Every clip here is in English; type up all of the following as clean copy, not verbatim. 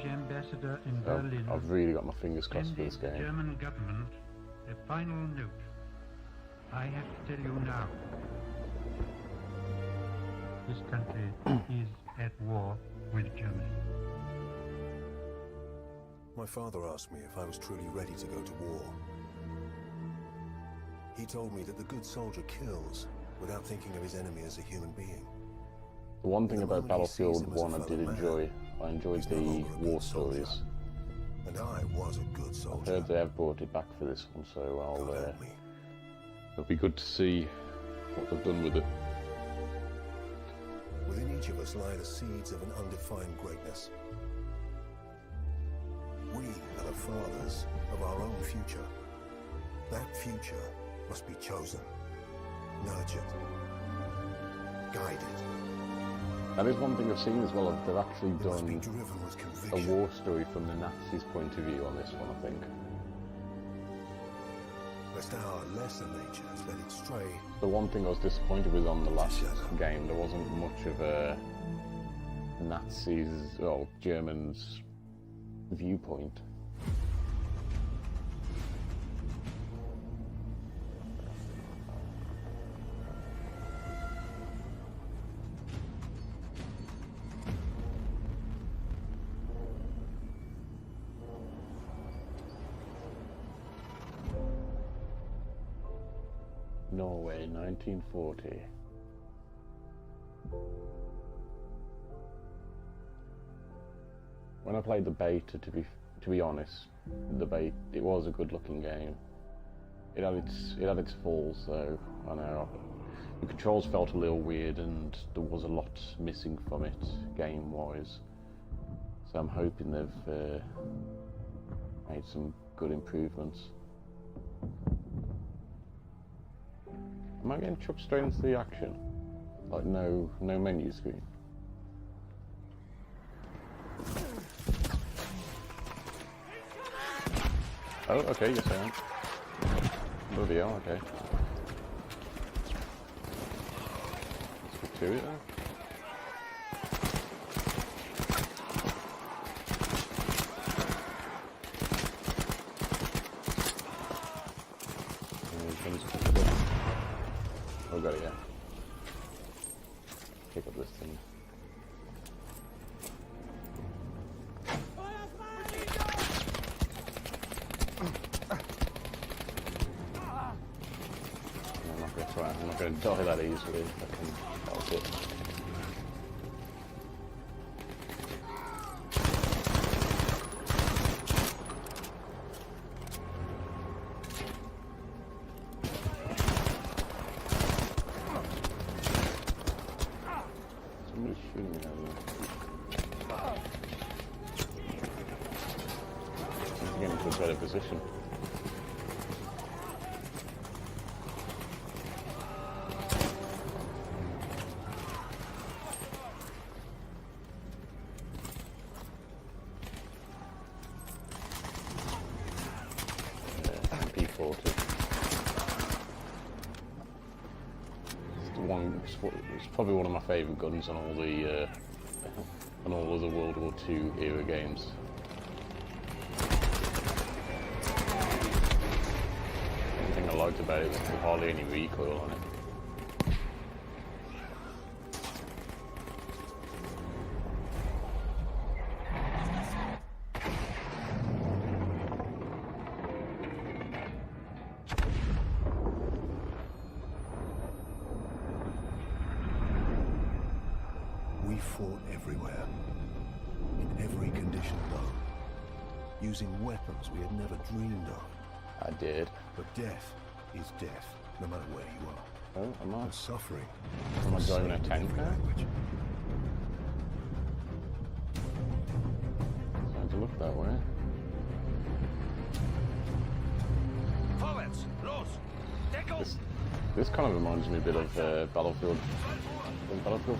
ambassador in Berlin, I've really got my fingers crossed for sending this the game. German government a final note. I have to tell you now. This country is at war with Germany. My father asked me if I was truly ready to go to war. He told me that the good soldier kills without thinking of his enemy as a human being. The one thing The about moment he sees Battlefield him as a 1 I did fellow man, enjoy, I enjoyed he's no the longer a war good soldier. stories. And I was a good I've soldier. heard they have brought it back for this one, so God help me. it'll be good to see what they've done with it. Within each of us lie the seeds of an undefined greatness. We are the fathers of our own future. That future must be chosen, nurtured, guided. That is one thing I've seen as well. They've actually It must be done driven with a conviction. war story from the Nazis' point of view on this one, I think. Lest our lesser natures let it stray. The one thing I was disappointed with on the last game, there wasn't much of a Nazis or Germans viewpoint. Norway, 1940. When I played the beta, to be honest, it was a good-looking game. It had its faults, though. I know the controls felt a little weird, and there was a lot missing from it game-wise. So I'm hoping they've made some good improvements. Am I getting chucked straight into the action? Like no menu screen? Oh, okay, yes I am. Bloody hell, okay. Let's get to it then. Oh, got it, yeah. Pick up this thing. I'm not going to die that easily. That's it. Somebody's shooting me out there. I'm getting into a better position. It's probably one of my favourite guns on all the on all of the World War II era games. One thing I liked about it was there was hardly any recoil on it. We fought everywhere, in every condition known, using weapons we had never dreamed of. I did. But death is death, no matter where you are. Oh, am I? And suffering. Am I driving a tank now? Starting to look that way. This kind of reminds me a bit of Battlefield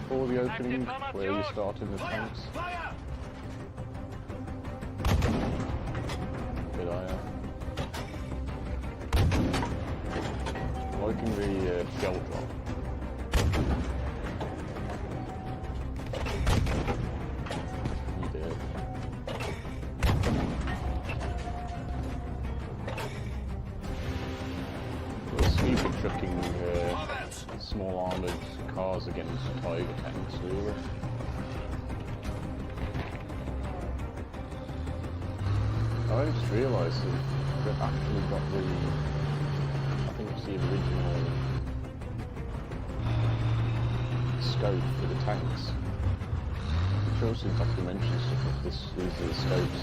4, the opening, where you start in the tanks. Bit liking the shell drop. You did. small armoured cars against Tiger tanks, really. I just realised that they've actually got the, I think it's the original scope for the tanks. It shows some documentary stuff of this. These are the scopes.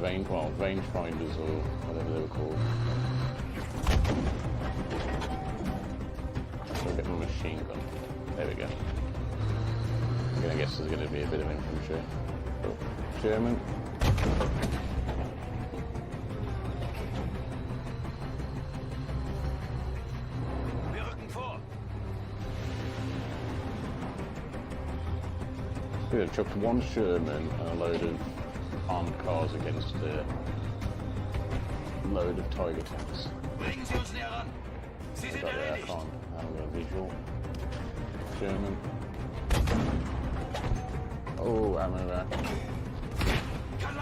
Rangefinders or whatever they were called. We'll get my machine gun. There we go. I guess there's going to be a bit of infantry. Oh, German. Yeah, chucked one Sherman and a load of armed cars against a load of Tiger tanks. I can't handle a visual. Sherman. Oh, ammo rack.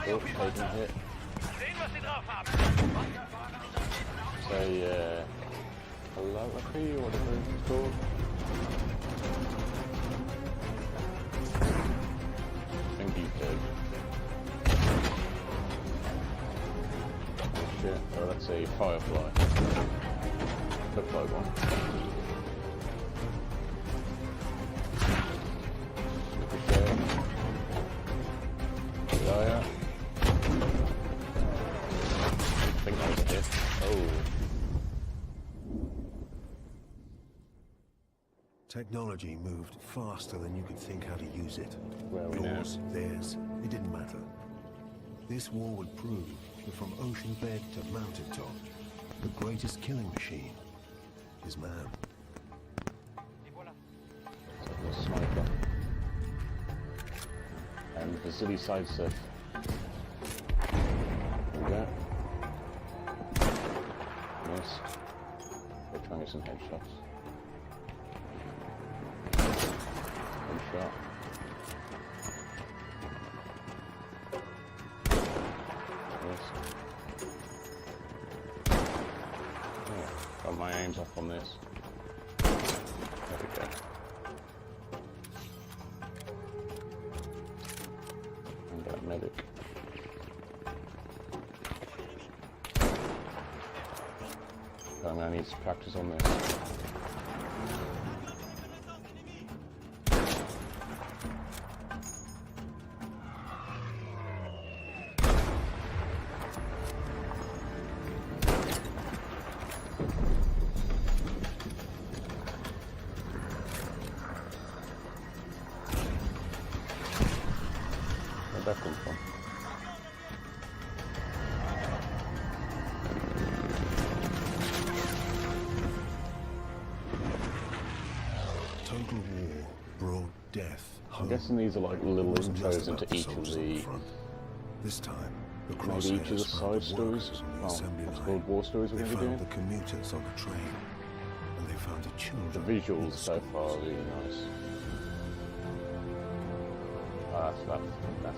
Oh, taking a hit. Say, Calligraphy or whatever it's called. I think he's dead. Oh shit, oh that's a Firefly. Looked like one. I think that was a hit. Oh. Technology moved faster than you could think how to use it. Well, Yours, theirs, it didn't matter. This war would prove that from ocean bed to mountaintop, the greatest killing machine is man. A sniper. And Vasily Zaitsev. There we go. Missed. We're trying to get some headshots. Headshot. Missed. Oh, got my aims off on this. There we go. And that medic. I'm gonna need to practice on this. Where'd that come from? Total war brought death home. I'm guessing these are like little It wasn't just intros about into each of soldiers on the, front. This time, the maybe each of the crosshairs found side the workers stories. on the Oh, assembly what's line. called war stories we're They going to be found doing. the commuters on the train, and they found the children. The in visuals so schools. far are really nice. Oh, that's looking good.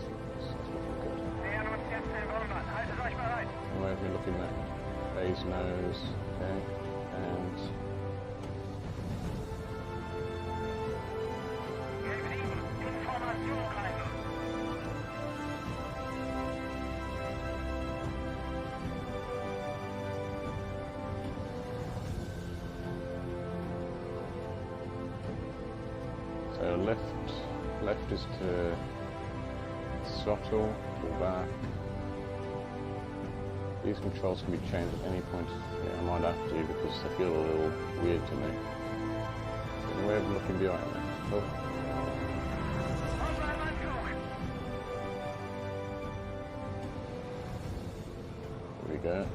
And where are we looking at? Phase nose, okay, and so left is to throttle, pull back. These controls can be changed at any point. Yeah, I might have to because they feel a little weird to me. There's a way of looking behind me. Oh. There we go.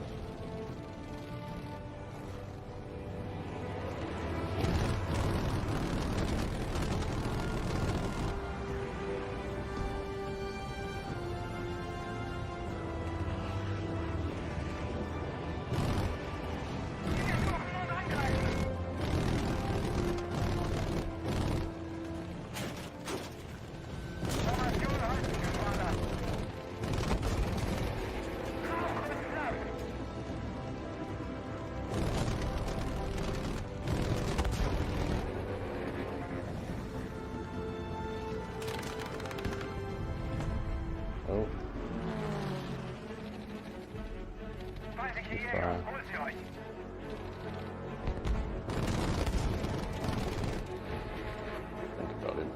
Oh. Feindliche Fire. Jäger, holt sie euch! Think about him.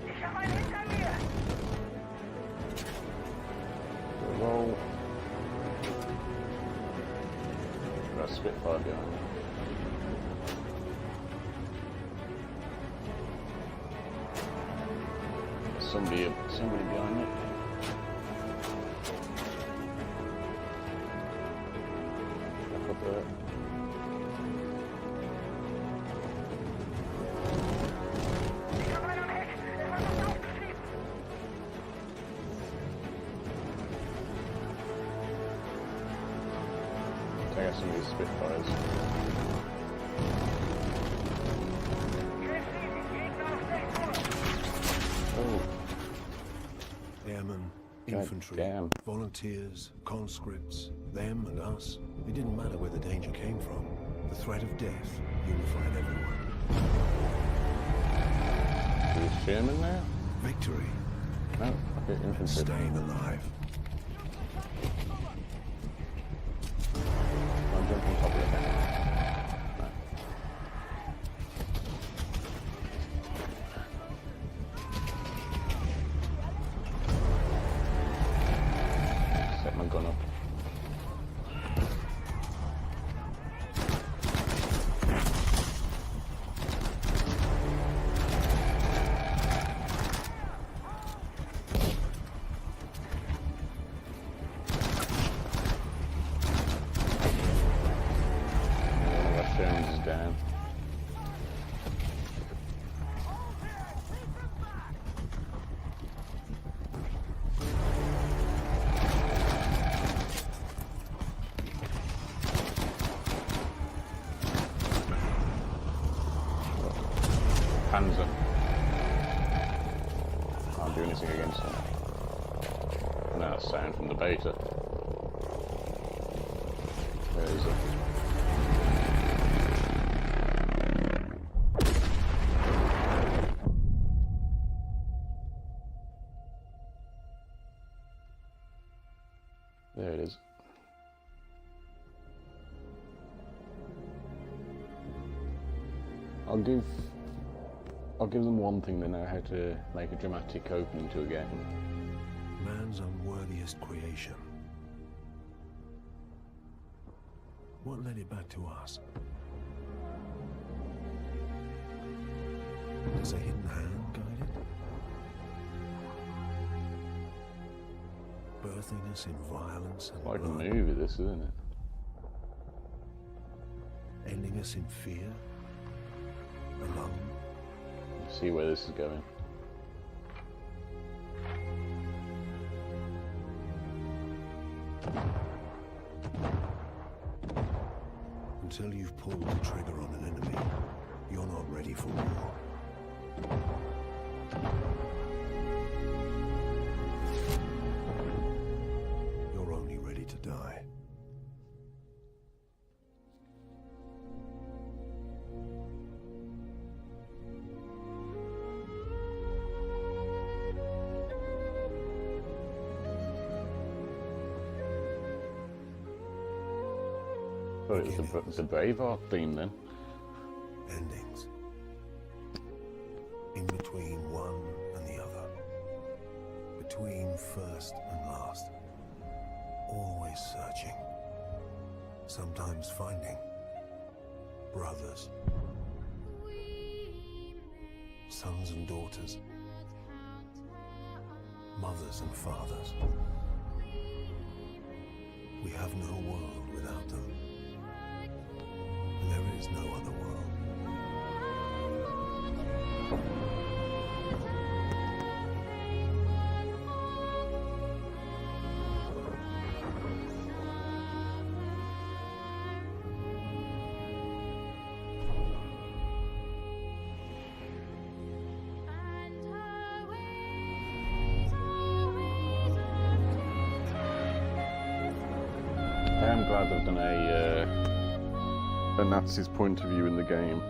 Ich habe einen hinter mir! Roll. Got a Spitfire behind me. Somebody behind me. Back up there. Ich habe einen am Heck! Er versucht aufzuschießen! Take out some of these Spitfires. Griff sie, die Gegner auf 6 Uhr! Oh, Airmen, God infantry, damn. volunteers, conscripts, them and us. It didn't matter where the danger came from. The threat of death unified everyone. Is it Sherman now? Victory, No, okay, infantry. staying alive. I'm jumping on top of it. No. Set my gun up. One of our Shermans is down. Panzer. Can't do anything against them. Now that's sound from the beta. Where is it? There it is. I'll give them one thing: they know how to make a dramatic opening to a game. Man's unworthiest creation. What led it back to us? Does a hidden hand guide it? Birthing us in violence and Like a blood, movie, this, isn't it? ending us in fear, alone. See where this is going. Until you've pulled the trigger on an enemy, you're not ready for war. You're only ready to die. Thought it was the Braveheart theme then. Endings. In between one and the other. Between first and last. Always searching. Sometimes finding. Brothers. Sons and daughters. Mothers and fathers. We have no world without them. There is no other world. I am glad they've done a Nazi's point of view in the game.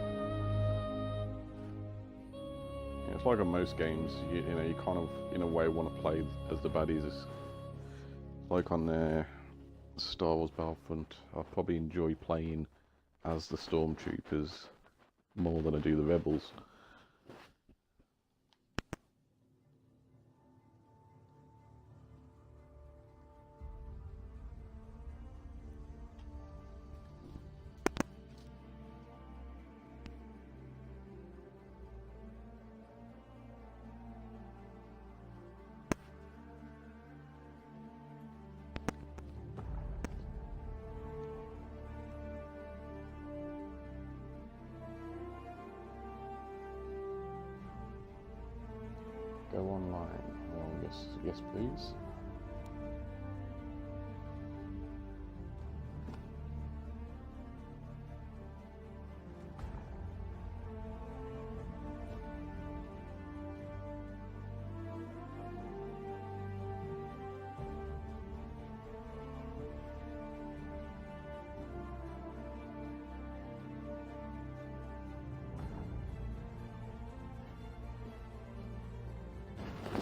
Yeah, it's like on most games, you know, you kind of, in a way, want to play as the baddies. It's like on Star Wars Battlefront, I probably enjoy playing as the Stormtroopers more than I do the Rebels. Go online. Well, yes, please.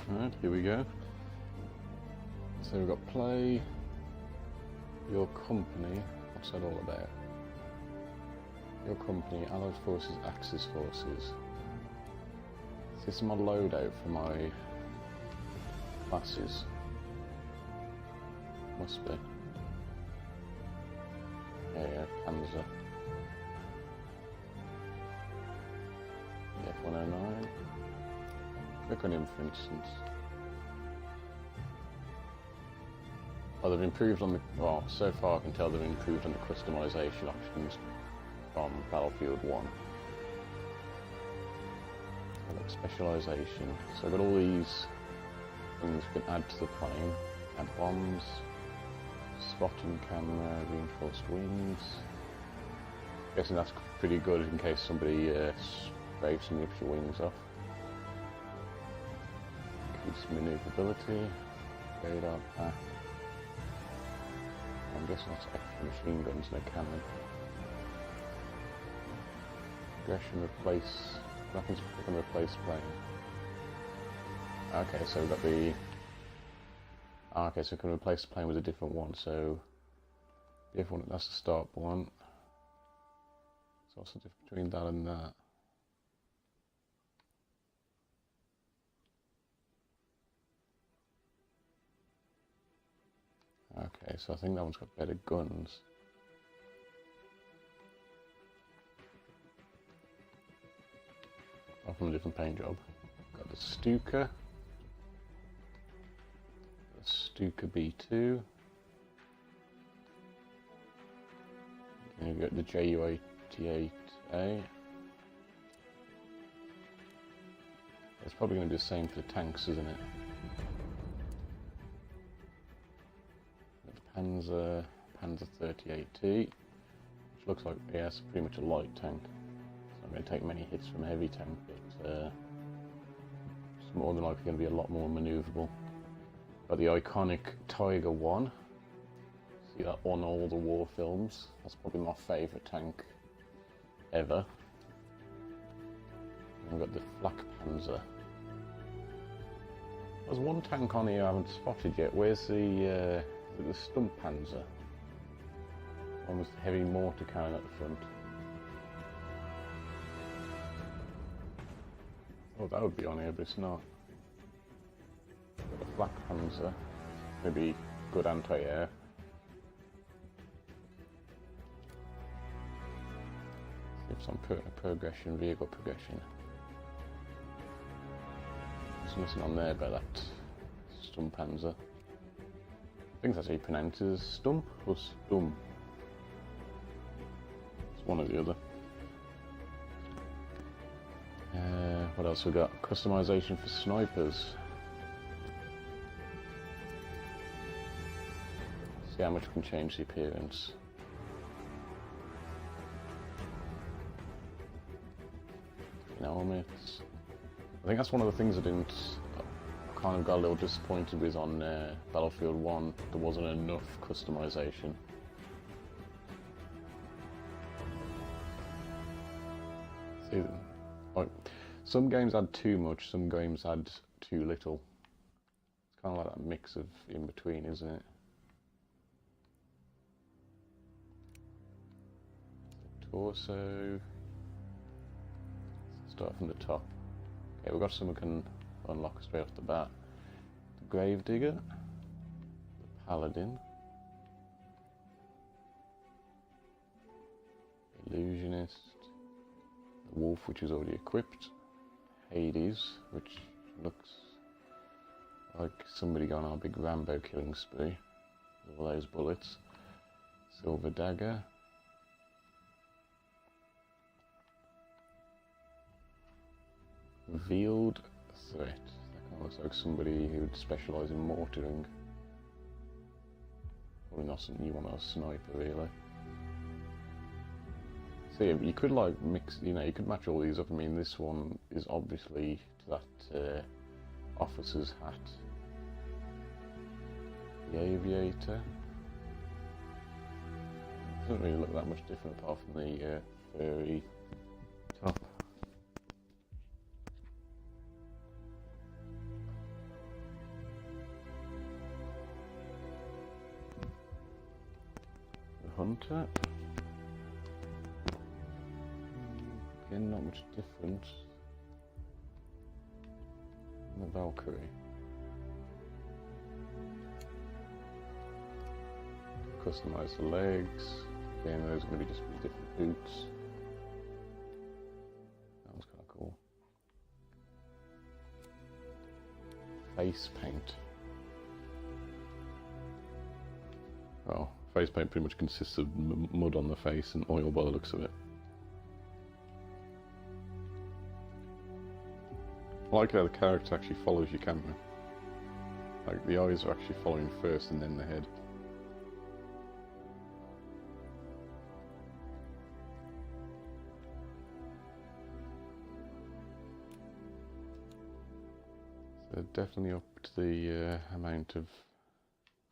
Alright, here we go. So we've got play, your company, what's that all about? Your company, Allied Forces, Axis Forces. Is this my loadout for my classes? Must be. Yeah, Panzer. F-109. Click on him, for instance. Oh, they've improved on the... Well, so far I can tell they've improved on the customization options from Battlefield 1. Like specialisation. So I've got all these things we can add to the plane. Add bombs, spotting camera, reinforced wings. Guessing that's pretty good in case somebody sprays and rips your wings off. Maneuverability, radar pack. I'm guessing that's extra machine guns and a cannon. Aggression replace weapons can replace plane. Okay, so we've got the. Okay, so we can replace the plane with a different one. So the F1, that's the start one. So what's the difference between that and that? Okay, so I think that one's got better guns. Oh, from a different paint job. Got the Stuka. The Stuka B2. And you've got the JU-88A. It's probably going to be the same for the tanks, isn't it? Panzer 38T, which looks like, yeah, it's pretty much a light tank. It's not going to take many hits from a heavy tank, but it's more than likely going to be a lot more manoeuvrable. Got the iconic Tiger 1. See that on all the war films. That's probably my favourite tank ever. And we've got the Flak Panzer. There's one tank on here I haven't spotted yet. Where's the Sturmpanzer? One with the heavy mortar cannon at the front. Oh, that would be on here, but it's not. Got the Flak Panzer. Maybe good anti-air. See if some progression, vehicle progression. There's nothing on there about that Sturmpanzer. I think that's how you pronounce it. Stump or Stum? It's one or the other. What else we got? Customization for snipers. See how much we can change the appearance. Helmets. I think that's one of the things I kind of got a little disappointed with on Battlefield 1. There wasn't enough customization. See, like, some games add too much, some games add too little. It's kind of like that mix of in between, isn't it? Torso. Start from the top. Okay, we've got some we can unlock straight off the bat. The Gravedigger, the Paladin, Illusionist, the Wolf, which is already equipped, Hades, which looks like somebody gone on a big Rambo killing spree with all those bullets, Silver Dagger, Veiled Threat. That kind of looks like somebody who would specialise in mortaring. Probably not something you want as a sniper, really. So yeah, you could like mix, you know, you could match all these up. I mean, this one is obviously to that officer's hat. The Aviator. Doesn't really look that much different apart from the furry top. Hunter. Again, not much different. And the Valkyrie. Customize the legs. Again, those are going to be just different boots. That was kind of cool. Face paint. Well, face paint pretty much consists of mud on the face and oil by the looks of it. I like how the character actually follows your camera. Like the eyes are actually following first and then the head. So definitely up to the amount of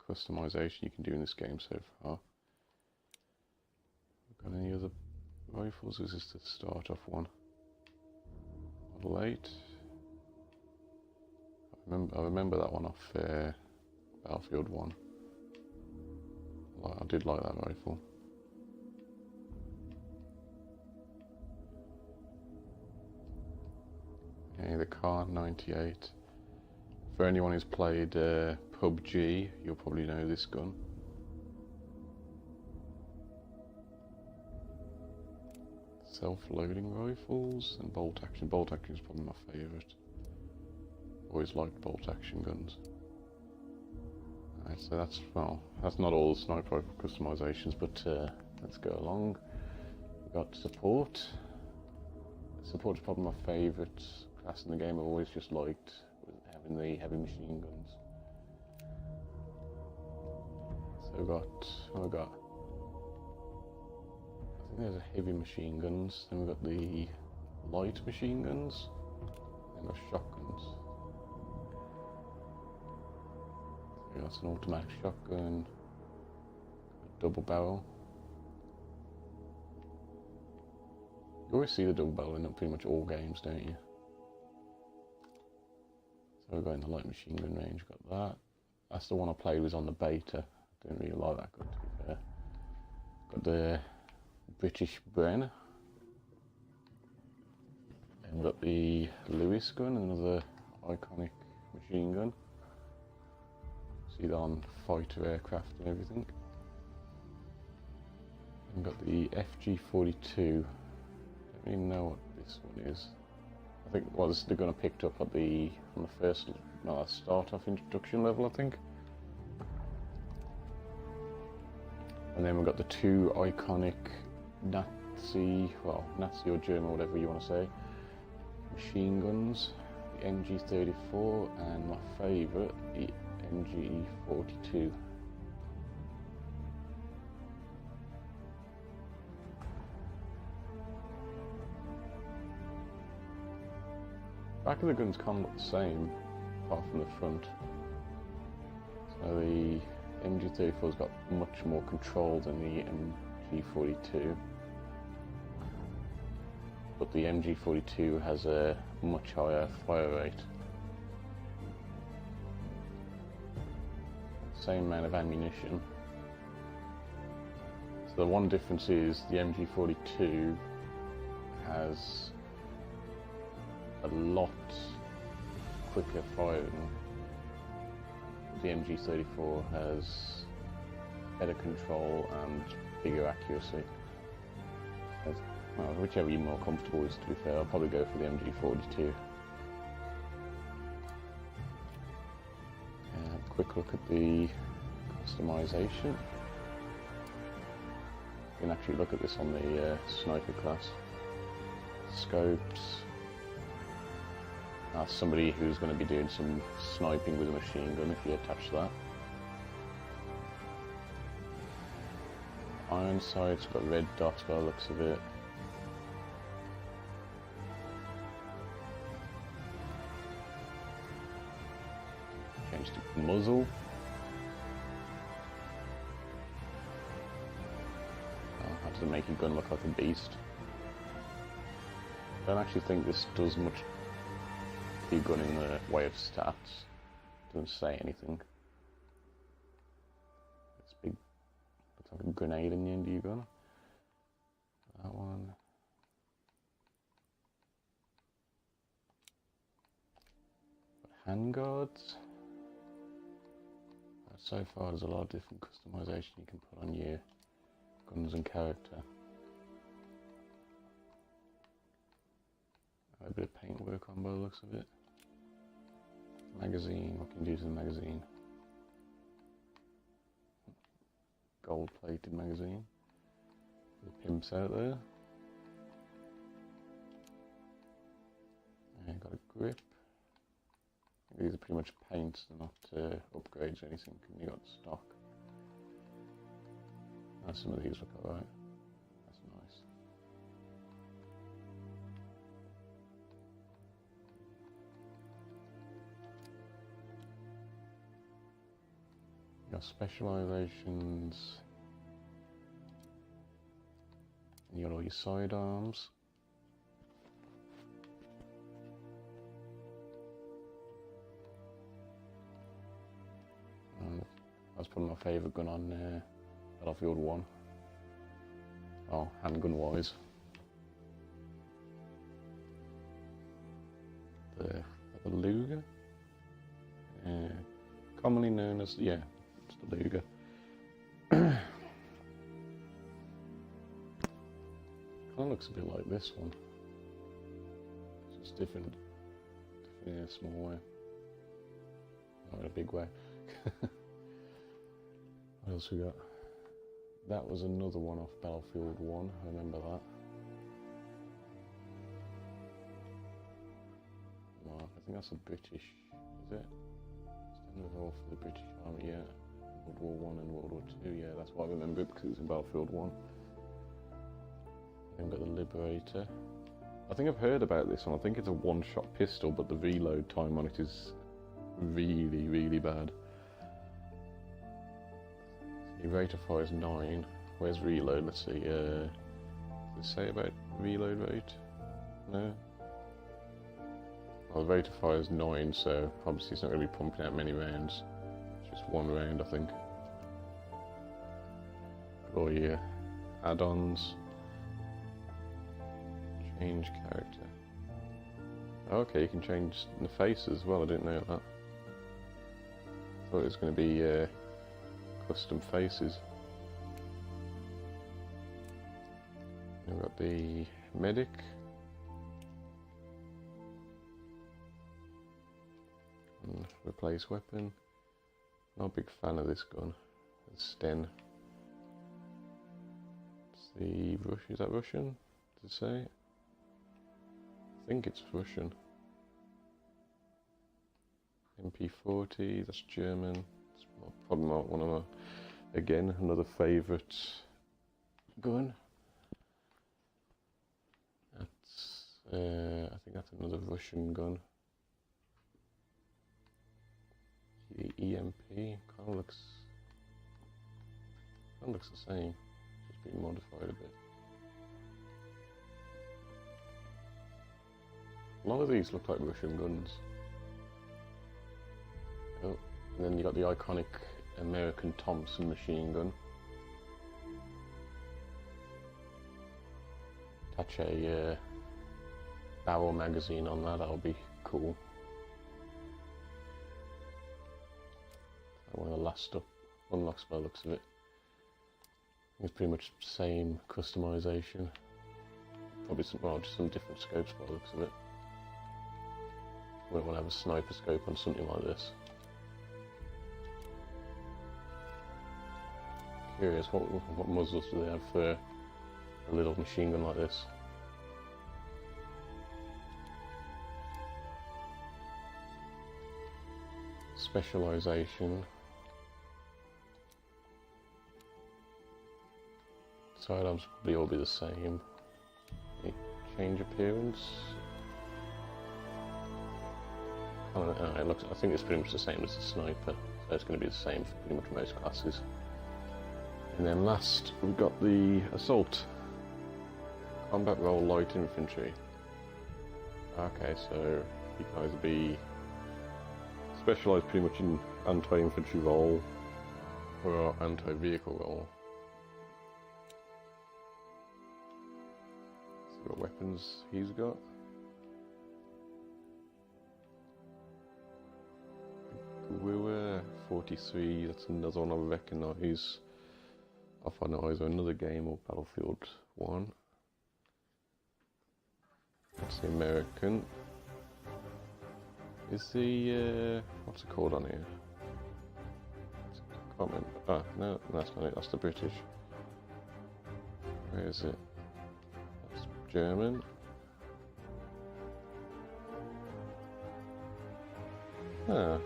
customization you can do in this game so far. Got any other rifles? Is this the start off one? Model 8. I remember that one off Battlefield 1. I did like that rifle. Okay, the Kar 98. For anyone who's played PUBG, you'll probably know this gun. Self-loading rifles and bolt action. Bolt action is probably my favourite. Always liked bolt action guns. Alright, so that's not all the sniper rifle customizations, but let's go along. We've got support. Support is probably my favourite class in the game. I've always just liked having the heavy machine guns. So we've got, I think there's a heavy machine guns, then we've got the light machine guns, and the shotguns. So that's an automatic shotgun, a double barrel. You always see the double barrel in pretty much all games, don't you? So we've got in the light machine gun range, got that. That's the one I played, was on the beta. Didn't really like that gun, to be fair. Got the British Bren. And got the Lewis gun, another iconic machine gun. See that on fighter aircraft and everything. And got the FG-42. Don't really know what this one is. I think, well, this is the gun I picked up at on the first start-off introduction level, I think. And then we've got the two iconic Nazi or German, whatever you want to say, machine guns, the MG34 and my favourite, the MG42. Back of the guns kind of look the same, apart from the front. So the MG34's got much more control than the MG42. but the MG42 has a much higher fire rate. Same amount of ammunition. So the one difference is the MG42 has a lot quicker firing. The MG34 has better control and bigger accuracy. Well, whichever you're more comfortable with, to be fair. I'll probably go for the MG42. Quick look at the customization. You can actually look at this on the sniper class. Scopes. That's somebody who's going to be doing some sniping with a machine gun if you attach that. Iron sights, got red dots by the looks of it. Change to muzzle. Oh, that doesn't make your gun look like a beast. I don't actually think this does much to your gun in the way of stats. Doesn't say anything. It's big. Looks like a grenade in the end of your gun. That one. Handguards. So far there's a lot of different customization you can put on your guns and character. A bit of paint work on by the looks of it. Magazine, what can you do to the magazine? Gold plated magazine. The pimps out there. And got a grip. These are pretty much paints, they're not upgrades or anything. You got stock. Some of these look alright. That's nice. Your specializations. And you got all your sidearms. I was putting my favourite gun on Battlefield 1. Oh, handgun wise. The Luger? Commonly known as, yeah, it's the Luger. Kind of looks a bit like this one. It's just different in a small way. Not in a big way. What else we got? That was another one off Battlefield 1, I remember that. No, I think that's a British, is it? Standard role for the British Army, yeah. World War 1 and World War 2, yeah, that's why I remember it, because it was in Battlefield 1. Then we've got the Liberator. I think I've heard about this one. I think it's a one-shot pistol, but the reload time on it is really, really bad. Your rate of fire is 9. Where's reload? Let's see. Does it say about reload rate? No? Well, the rate of fire is 9, so obviously it's not going to be pumping out many rounds. It's just one round, I think. Got all your add-ons. Change character. Okay, you can change the face as well. I didn't know that. Thought it was going to be custom faces. We've got the medic. And replace weapon. Not a big fan of this gun. The Sten. It's the is that Russian? Does it say? I think it's Russian. MP40, that's German. It's probably not one of my, again, another favourite gun. That's, I think that's another Russian gun. The EMP kind of looks the same, just been modified a bit. A lot of these look like Russian guns. Oh, and then you got the iconic American Thompson machine gun. Attach a barrel magazine on that, that'll be cool. One of the last up unlocks by the looks of it. It's pretty much the same customization. Probably some, well, just some different scopes by the looks of it. Wouldn't want to have a sniper scope on something like this. Curious, what muzzles do they have for a little machine gun like this? Specialization. Sidearms probably all be the same. Change appearance. I don't know, it looks, I think it's pretty much the same as the sniper, so it's going to be the same for pretty much most classes. And then last, we've got the assault. Combat role light infantry. Okay, so you can either be specialised pretty much in anti-infantry role or anti-vehicle role. See what weapons he's got. Guerrilla 43, that's another one I recognise. I'll find out either another game or Battlefield 1. That's the American. Is the, what's it called on here? I can't remember. Ah, no, that's not it, that's the British. Where is it? That's German. Ah,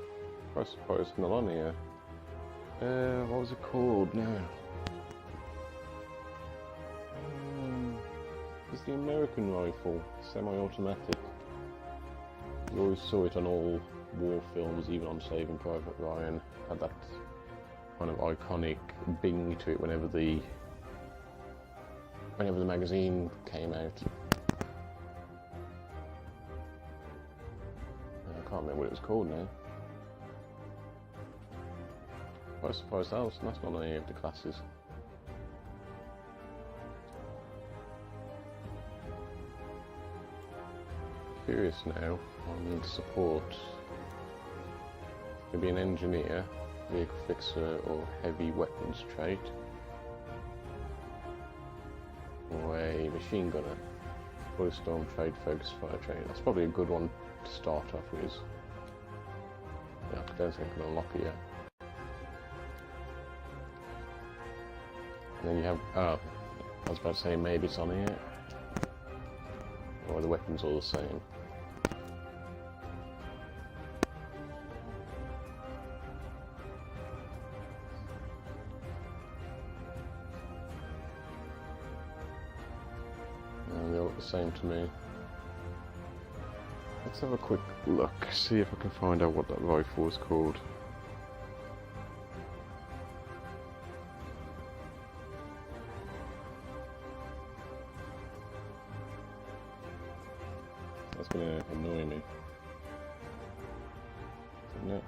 quite surprised it's not on here. What was it called now? It's the American rifle, semi-automatic. You always saw it on all war films, even on Saving Private Ryan. Had that kind of iconic bing to it whenever the magazine came out. I can't remember what it was called now. I suppose that's not on any of the classes. Curious now on support. Could be an engineer, vehicle fixer, or heavy weapons trait, or a machine gunner. Bullet storm trade, focus fire training. That's probably a good one to start off with. Yeah, I don't think I can unlock it yet. And then you have, oh, I was about to say maybe it's on here. Or the weapons all the same. And they all look the same to me. Let's have a quick look, see if I can find out what that rifle is called. That's gonna annoy me. No.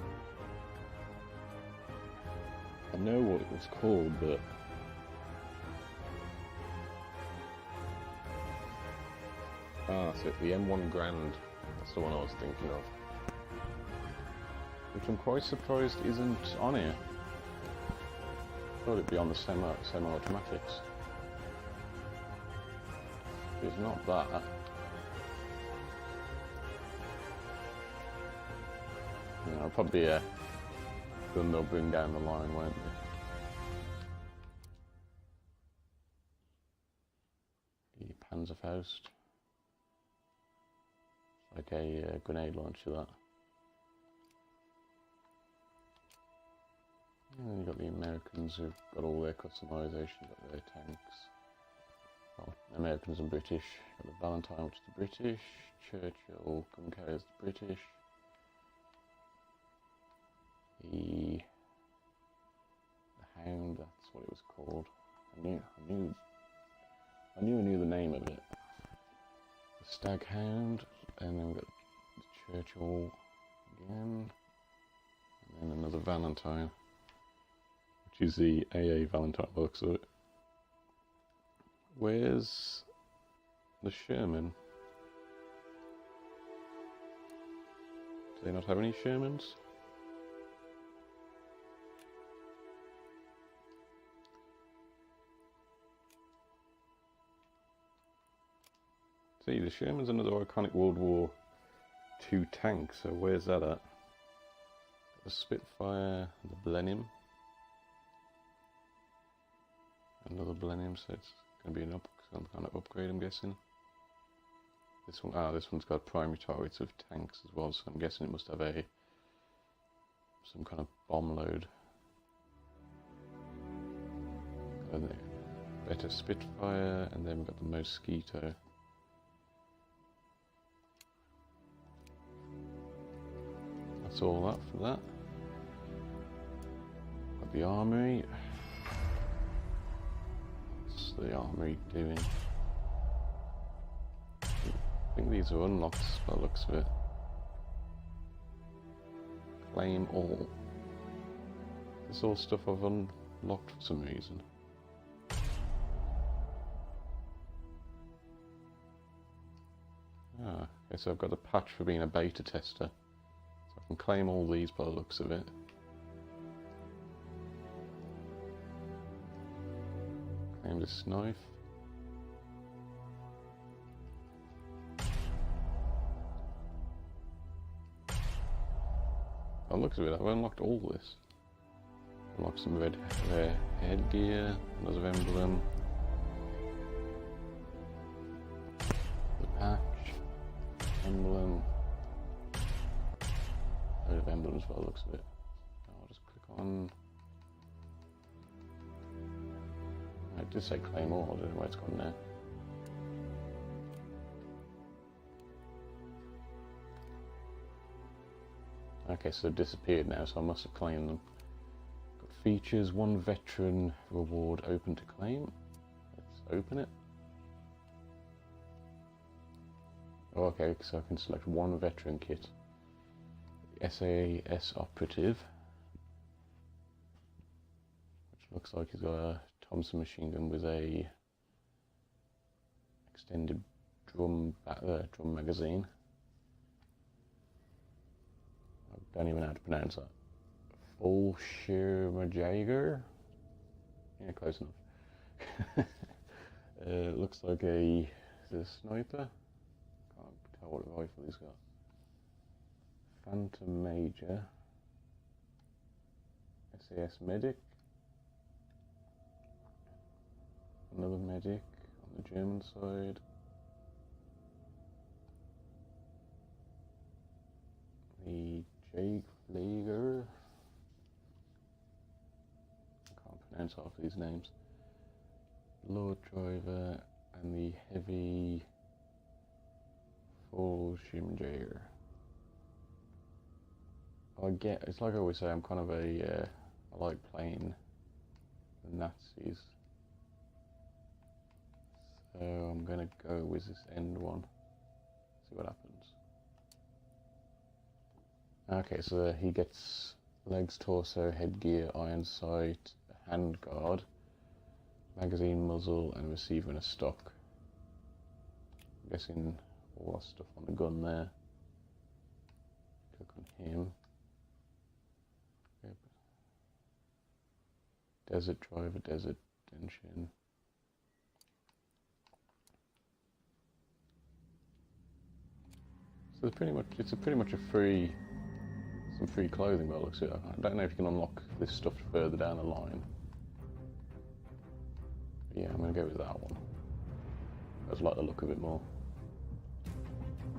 I know what it was called, but so the M1 Grand. That's the one I was thinking of. Which I'm quite surprised isn't on here. Thought it'd be on the semi-automatics. It's not that. It'll probably be a gun they'll bring down the line, won't they? The Panzerfaust. Like a grenade launcher, that. And you've got the Americans who've got all their customization, got their tanks. Well, Americans and British. Got the Valentine, which is the British. Churchill, gun carriers, the British. The Hound, that's what it was called. I knew the name of it. The Staghound. And then we've got the Churchill again. And then another Valentine, which is the AA Valentine book. So where's the Sherman? Do they not have any Shermans? See, the Sherman's another iconic World War II tank, so where's that at? The Spitfire, the Blenheim. Another Blenheim, so it's going to be some kind of upgrade, I'm guessing. This one, this one's got primary targets of tanks as well, so I'm guessing it must have some kind of bomb load. Got a better Spitfire, and then we've got the Mosquito. That's all that for that. Got the armory. What's the armory doing? I think these are unlocked by the looks of it. Claim all. This is all stuff I've unlocked for some reason. Okay, so I've got a patch for being a beta tester. I can claim all these by the looks of it. Claim this knife. By the looks of it, I've unlocked all this. Unlocked some red headgear, another emblem. The patch, emblem. Of emblems by the looks of it. I'll just click on. I did say claim all, I don't know where it's gone now. Okay, so they've disappeared now, so I must have claimed them. Got features, 1 veteran reward open to claim. Let's open it. Oh, okay, so I can select 1 veteran kit. SAS operative, which looks like he's got a Thompson machine gun with a extended drum magazine. I don't even know how to pronounce that. Fallschirmjäger? Yeah, close enough. Looks like is it a sniper? Can't tell what rifle he's got. Phantom Major, SAS Medic, another medic on the German side, the Jägerflieger, I can't pronounce half of these names, Lord Driver, and the Heavy Fallschirmjäger. It's like I always say, I'm kind of I like playing the Nazis. So I'm going to go with this end one, see what happens. Okay, so he gets legs, torso, headgear, iron sight, hand guard, magazine muzzle, and receiver in a stock. I'm guessing all that stuff on the gun there. Click on him. Desert Driver, Desert Tension. So it's pretty much a some free clothing by the looks of it. I don't know if you can unlock this stuff further down the line. But yeah, I'm going to go with that one. I just like the look of it more.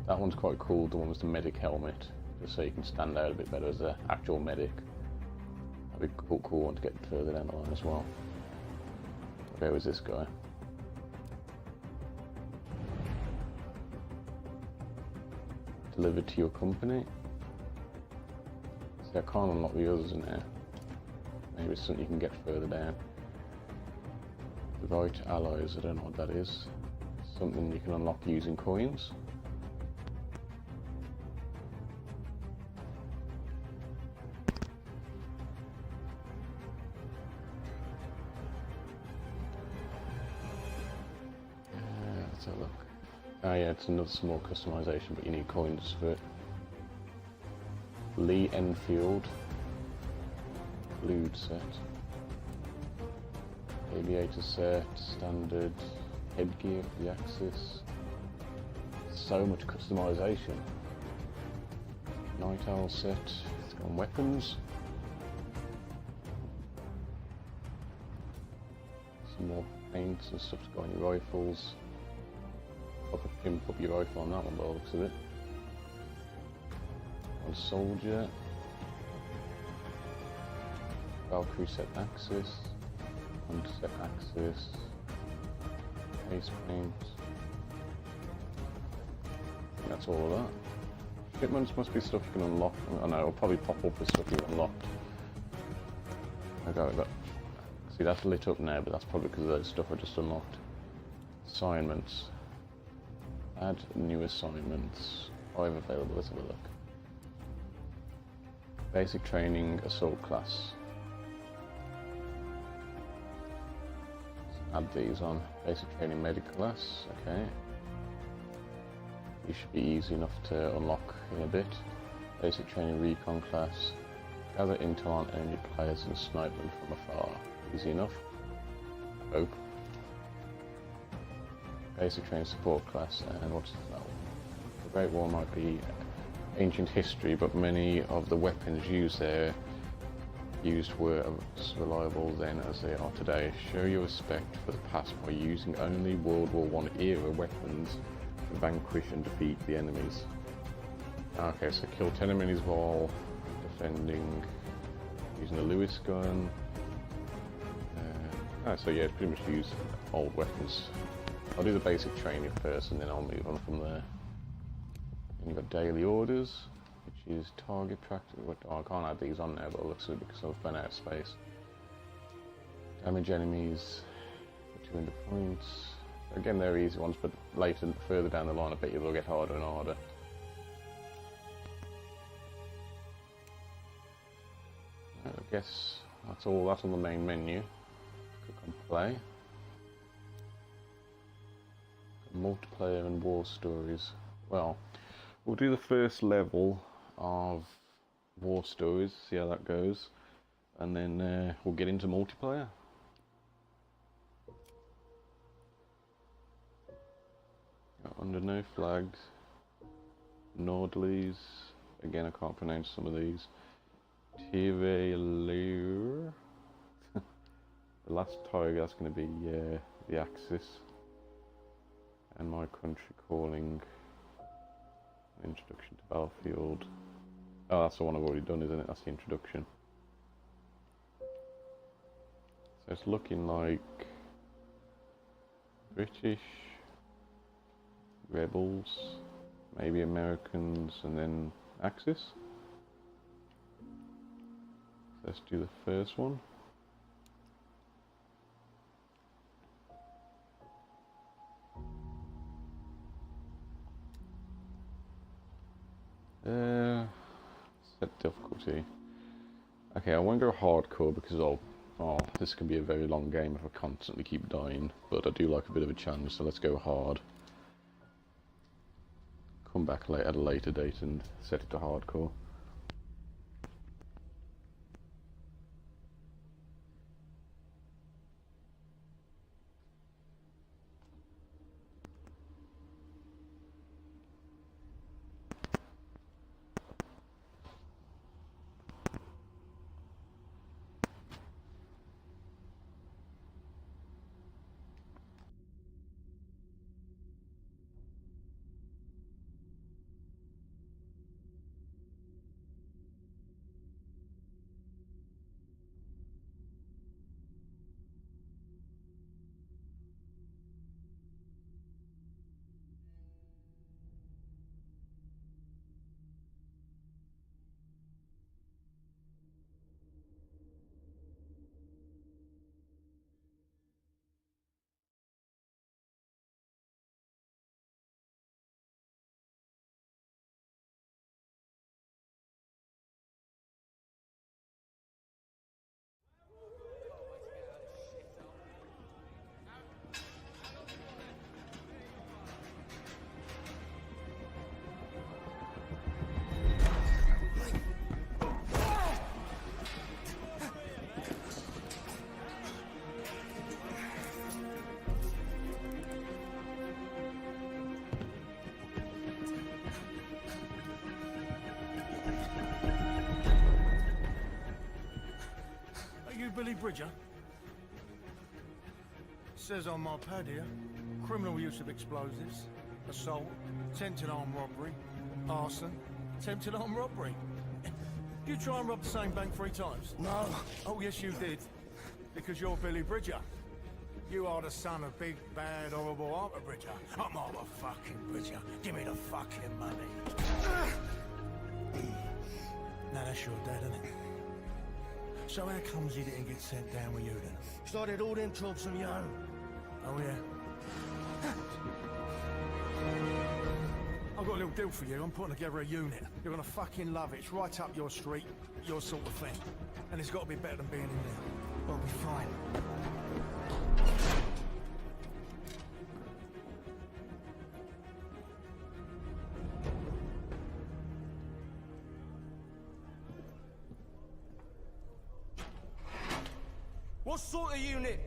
That one's quite cool, the one with the medic helmet, just so you can stand out a bit better as an actual medic. That'd be a cool one to get further down the line as well. Where was this guy? Delivered to your company. See, I can't unlock the others in there. Maybe it's something you can get further down. The right alloys, I don't know what that is. Something you can unlock using coins. Let's have a look. Oh yeah, it's another small customization, but you need coins for it. Lee Enfield. Blued set. Aviator set, standard. Headgear for the Axis. So much customization. Night Owl set. It's got weapons. Some more paints and stuff to go on your rifles. Proper pimp up your rifle on that one by the looks of it. One soldier. Valkyrie set Axis. One set Axis. Face paint. I think that's all of that. Shipments must be stuff you can unlock. I know, it'll probably pop up as stuff you've unlocked. I got it. See, that's lit up now, but that's probably because those stuff I just unlocked. Assignments. Add new assignments. 5 available, let's have a look. Basic training, assault class. Let's add these on. Basic training, medical class, okay. These should be easy enough to unlock in a bit. Basic training, recon class. Gather intel on enemy players and snipe them from afar. Easy enough. Hope. Basic training support class, and what's that one? The Great War might be ancient history, but many of the weapons used were as reliable then as they are today. Show your respect for the past by using only World War I era weapons to vanquish and defeat the enemies. Okay, so kill 10 enemies while defending using the Lewis gun. So yeah, it's pretty much use old weapons. I'll do the basic training first and then I'll move on from there. And you've got daily orders, which is target practice. Oh, I can't add these on now, but it looks good because I've run out of space. Damage enemies for 200 points. Again, they're easy ones, but later, further down the line, I bet you they'll get harder and harder. I guess that's all. That's on the main menu. Click on play. Multiplayer and war stories. Well, we'll do the first level of war stories, see how that goes, and then we'll get into multiplayer. Under no flags. Nordleys. Again, I can't pronounce some of these. Tirelure. The last tiger, that's going to be the Axis. And My Country Calling. Introduction to Battlefield. Oh, that's the one I've already done, isn't it? That's the introduction. So it's looking like British, Rebels, maybe Americans, and then Axis. Let's do the first one. Set difficulty. Okay, I won't go hardcore because this can be a very long game if I constantly keep dying, but I do like a bit of a challenge, so let's go hard. Come back at a later date and set it to hardcore. Billy Bridger? Says on my pad here, criminal use of explosives, assault, attempted armed robbery, arson, attempted armed robbery. You try and rob the same bank 3 times? No. Oh, yes, you did. Because you're Billy Bridger. You are the son of big, bad, horrible Arthur Bridger. I'm Arthur fucking Bridger. Give me the fucking money. Now that's your dad, isn't it? So how comes he didn't get sent down with you then? Started all them jobs on your own. Oh, yeah. I've got a little deal for you. I'm putting together a unit. You're gonna fucking love it. It's right up your street, your sort of thing. And it's gotta be better than being in there. It'll be fine. What sort of unit?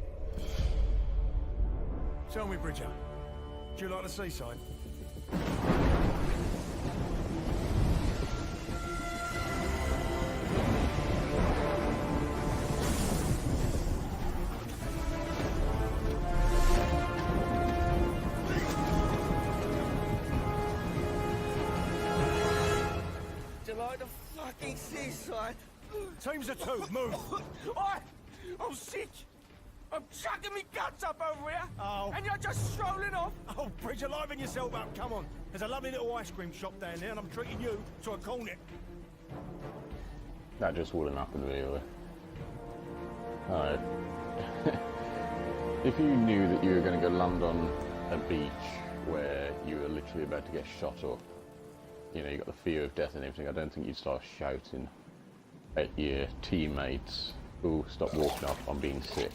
Tell me, Bridger, do you like the seaside? Do you like the fucking seaside? Teams of 2, move! I'm sick. I'm chucking me guts up over here. Oh. And you're just strolling off. Oh, Bridger, liven yourself up, come on. There's a lovely little ice cream shop down there and I'm treating you to a cornet. That just wouldn't happen, really. If you knew that you were going to go land on a beach where you were literally about to get shot up, you know, you got the fear of death and everything, I don't think you'd start shouting at your teammates who stop walking off on being sick.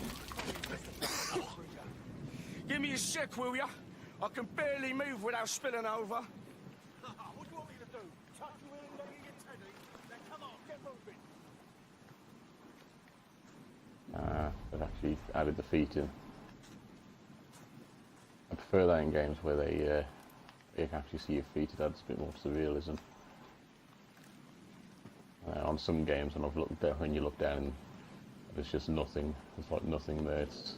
Give me a sec, will ya? I can barely move without spilling over. What do you want me to do? Tuck you in, let you get teddy? Then come on, get moving. They've actually added the feet in. I prefer that in games where they you can actually see your feet. It adds a bit more to the realism. On some games, when I've looked down, when you look down, there's just nothing. There's like nothing there. It's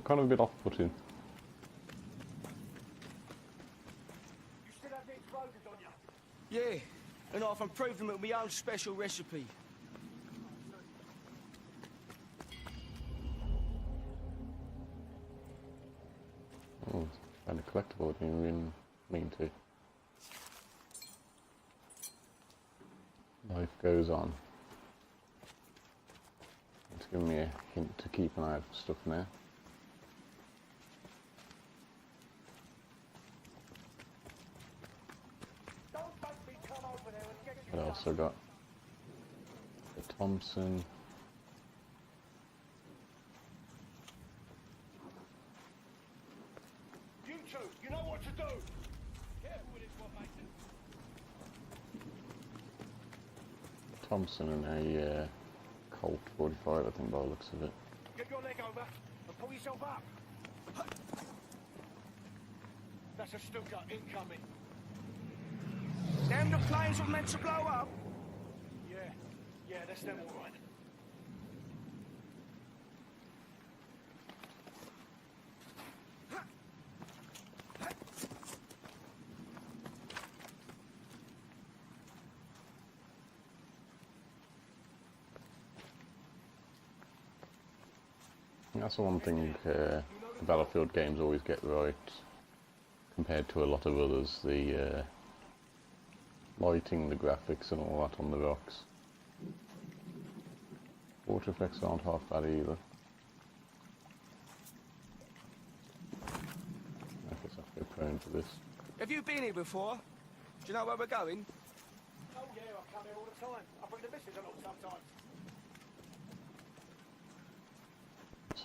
kind of a bit off-putting. You still have the explosives on you? Yeah, and I've improved them with my own special recipe. Oh, it's kind of collectible. I didn't even mean to. Life goes on. It's giving me a hint to keep an eye out for stuff now. I also got the Thompson. You two, you know what to do! Thompson and a Colt 45, I think, by the looks of it. Get your leg over and pull yourself up. That's a Stuka incoming. Them the planes were meant to blow up? Yeah, that's them all right. That's the one thing the Battlefield games always get right compared to a lot of others, the lighting, the graphics and all that on the rocks. Water effects aren't half bad either. I guess I have to go prone for this. Have you been here before? Do you know where we're going? Oh yeah, I come here all the time. I bring the missus along sometimes.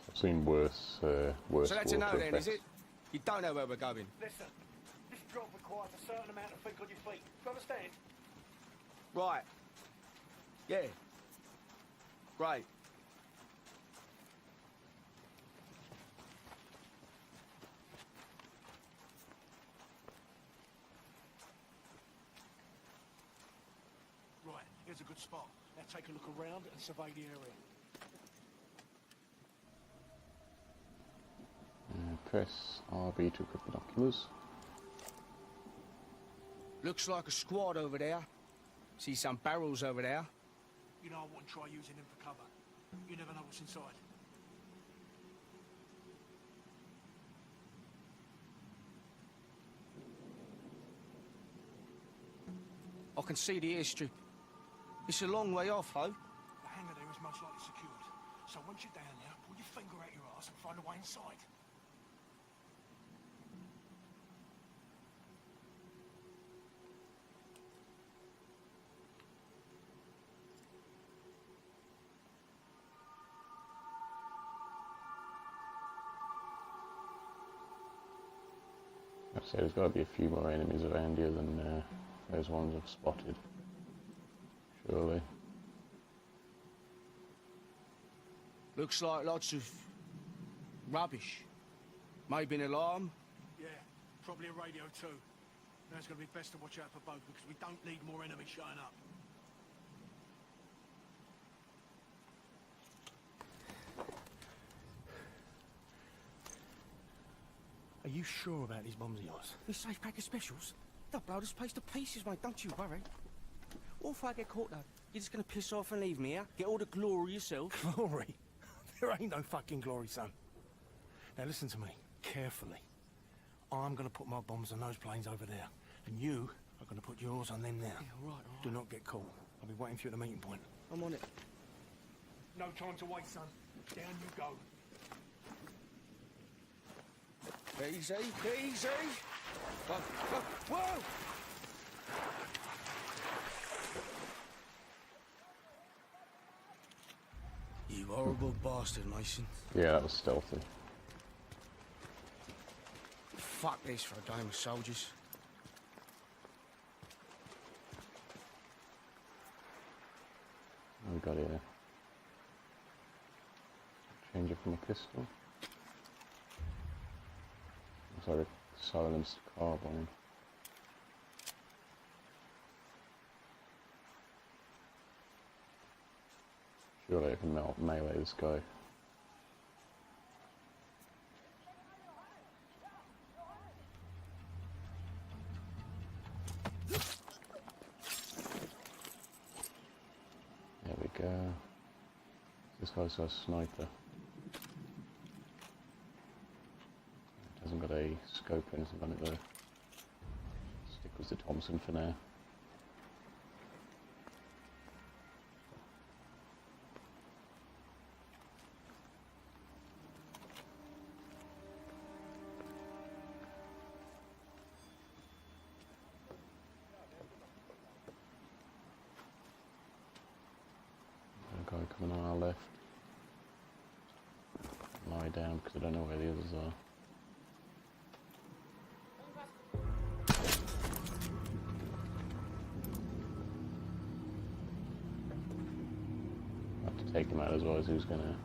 I've seen worse So that's a no water then, effects. is it? You don't know where we're going? Listen, this job requires a certain amount of think on your feet. Do you understand? Right. Yeah. Great. Right, here's a good spot. Now take a look around and survey the area. Press RB to equip binoculars. Looks like a squad over there. See some barrels over there. You know I wouldn't try using them for cover. You never know what's inside. I can see the airstrip. It's a long way off, though. The hangar there is most likely secured. So once you're down there, pull your finger out your ass and find a way inside. I'd say there's got to be a few more enemies around here than those ones I've spotted. Surely. Looks like lots of rubbish. Maybe an alarm. Yeah, probably a radio too. Now it's going to be best to watch out for both because we don't need more enemies showing up. Are you sure about these bombs of yours? This safe pack of specials? They'll blow this place to pieces, mate. Don't you worry. What if I get caught, though? You're just going to piss off and leave me here? Get all the glory yourself? Glory? There ain't no fucking glory, son. Now listen to me, carefully. I'm going to put my bombs on those planes over there. And you are going to put yours on them now. Yeah, all right. Do not get caught. I'll be waiting for you at the meeting point. I'm on it. No time to wait, son. Down you go. Easy, easy. Whoa! You horrible bastard, Mason. Yeah, that was stealthy. Fuck this for a game of soldiers. What we got here? Change it from a pistol. Sorry, silenced carbine. Surely I can melee this guy. There we go. This guy's got a sniper. Hasn't got a scope or anything on it though. Stick with the Thompson for now. A guy coming on our left. Lie down because I don't know where the others are. Take him out as well as who's gonna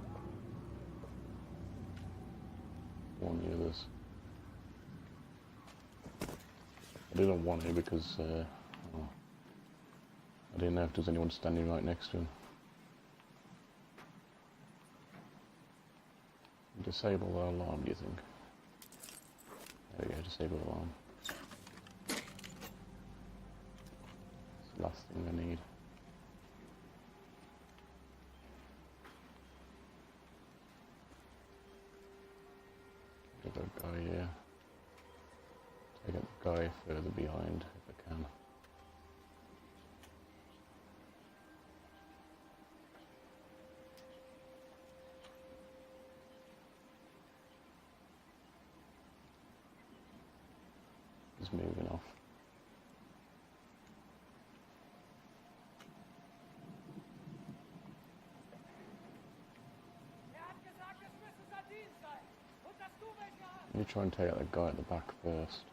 warn the others. I didn't want to because I didn't know if there's anyone standing right next to him. Disable the alarm, do you think? There we go, disable alarm. It's the last thing I need. The guy here. Take out the guy further behind if I can. He's moving off. You try and take out that guy at the back first.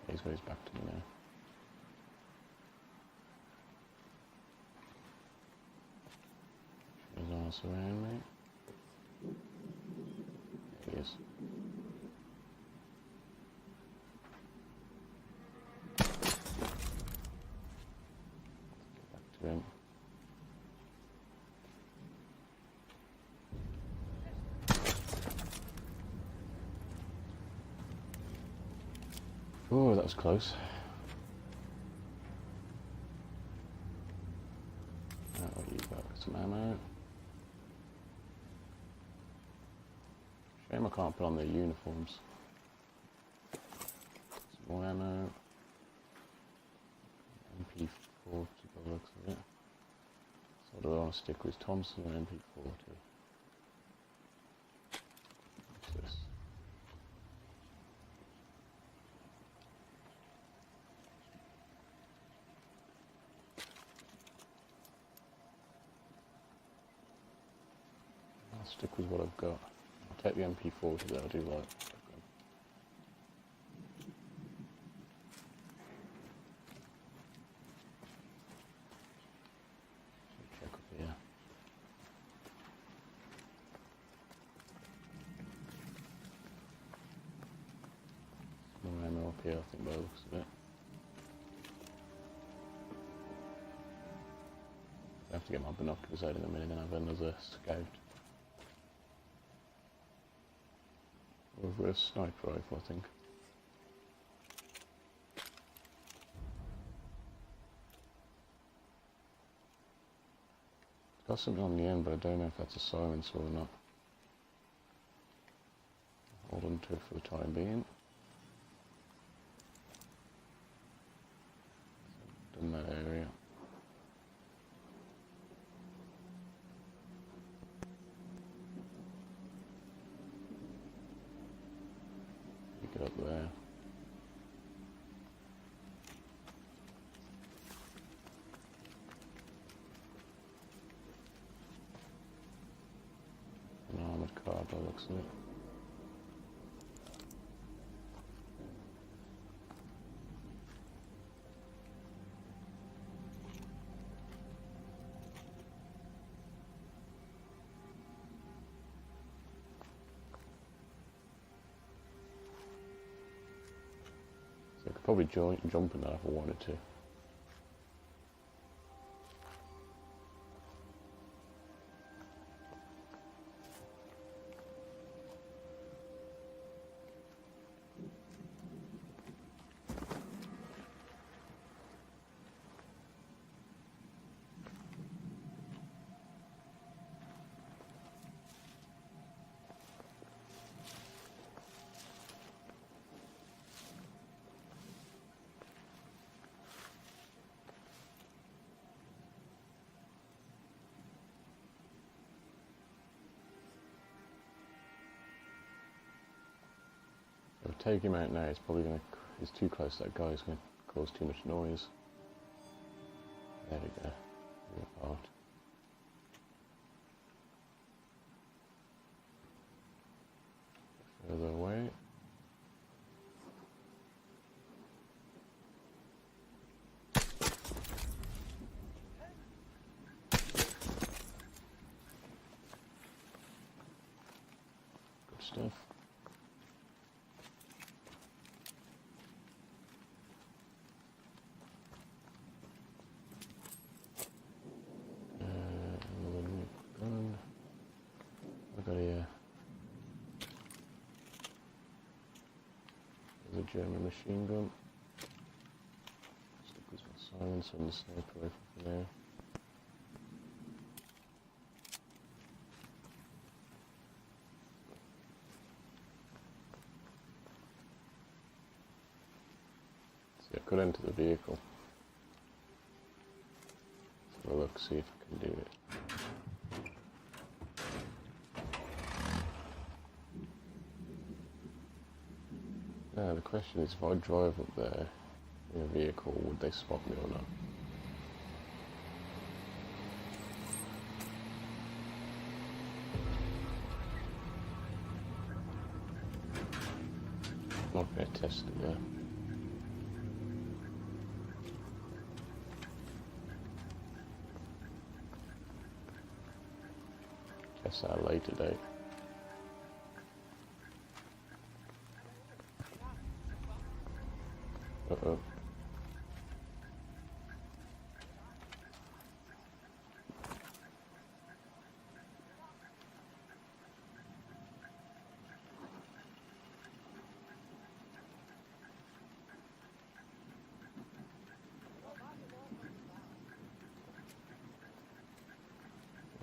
He's got his back to me now. else around me? There he is. Get back to him. Oh, that was close. What you got? Some ammo. Shame I can't put on their uniforms. Some more ammo. MP40 by the looks of it. So do I want to stick with Thompson or MP40? What's this? I'll stick with what I've got. I'll take the MP40 that I do like. Check up here. More ammo up here, I think, by the looks of it. I have to get my binoculars out in a minute and have another scout. Over a sniper rifle, I think. It's got something on the end, but I don't know if that's a silencer or not. Hold on to it for the time being. Done that area. Get up there. An armoured car by the looks of it. So I could probably jump in that if I wanted to. If I take him out now, he's too close to that guy, it's going to cause too much noise. There we go. Apart. Further away. Good stuff. There's a German machine gun. Stick with my silencer and the sniper rifle for now. See, I could enter the vehicle. Let's have a look, see if I can do it. Now the question is, if I drive up there in a vehicle, would they spot me or not? Not going to test it yet. Guess at a later date. Uh-oh.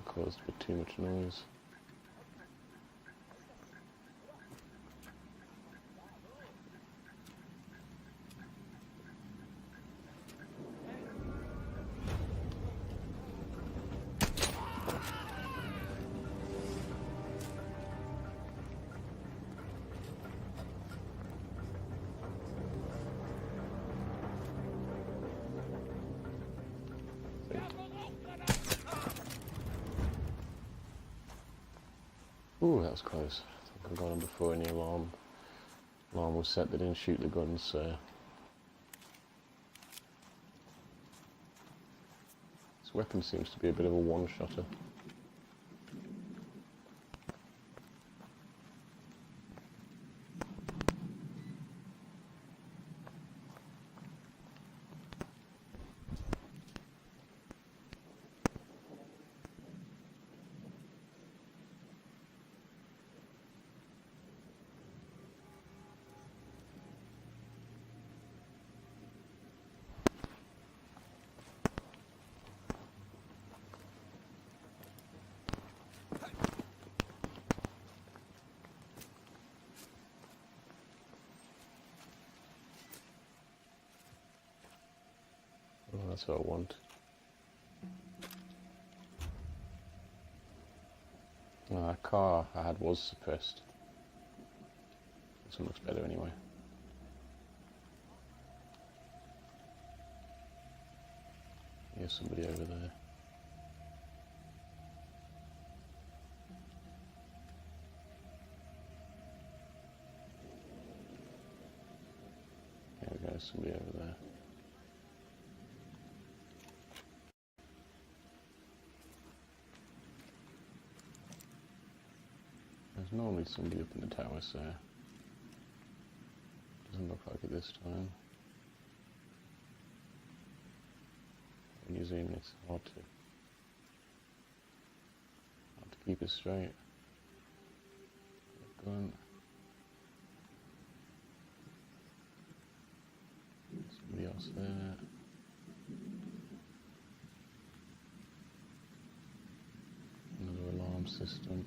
Caused a bit too much noise. Ooh, that was close. I think I got him before any alarm was set. They didn't shoot the guns, so... This weapon seems to be a bit of a one-shotter. Oh, that's what I want. Oh, that car I had was suppressed. This one looks better anyway. Here's somebody over there. There we go, somebody over there. There's normally somebody up in the tower, so doesn't look like it this time. When you zoom, it's hard to keep it straight. Gun. Somebody else there. Another alarm system.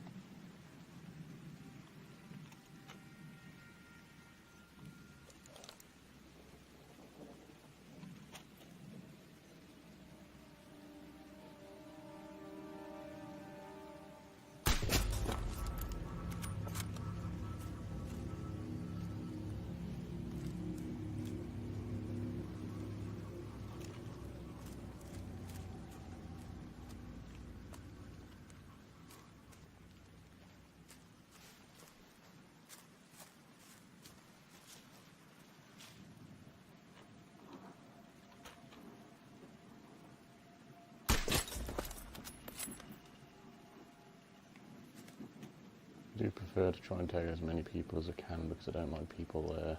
I do prefer to try and take as many people as I can because I don't like people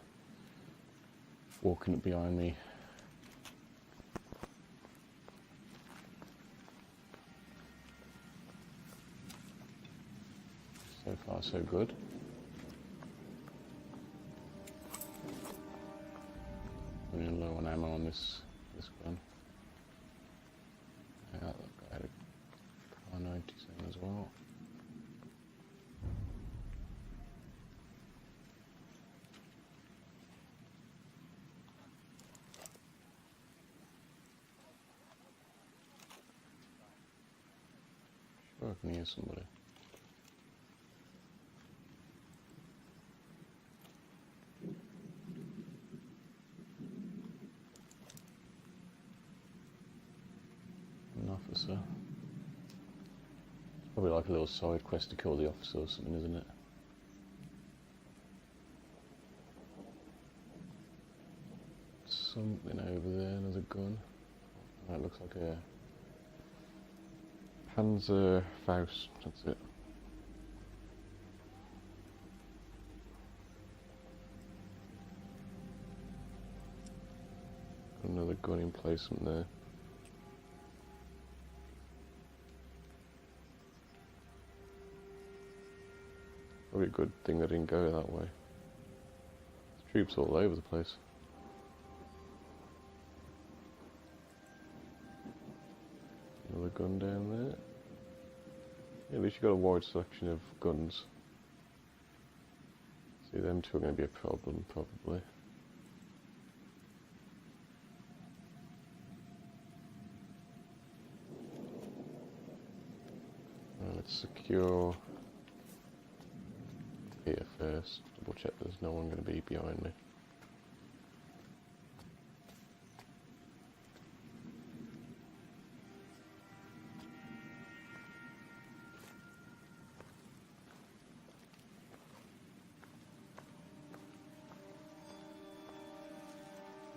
walking up behind me. So far so good. Running low on ammo on this gun. Yeah, look, I had a Kar-97 as well. Sure, I can hear somebody. An officer. It's probably like a little side quest to kill the officer or something, isn't it? Something over there, another gun. That looks like a Panzerfaust, that's it. Another gun emplacement there. Probably a good thing they didn't go that way. There's troops all over the place. Another gun down there. Yeah, at least you got a wide selection of guns. See, them two are going to be a problem, probably. Let's secure here first. Double check there's no one going to be behind me.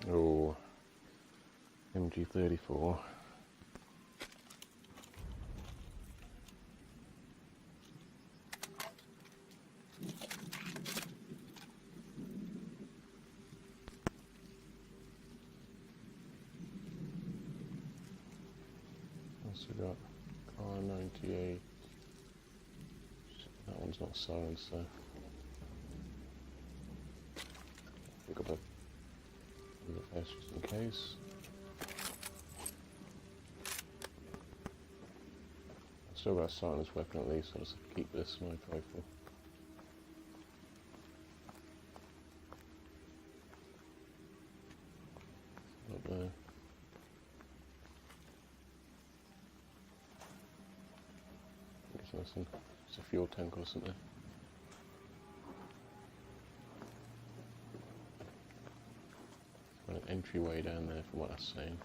Oh, MG34. Also got R98. That one's not silenced, so pick up a first just in case. I've still got a silenced weapon at least, so I'll just keep this sniper rifle. Up there. It's a fuel tank or something. Got an entryway down there from what I was saying.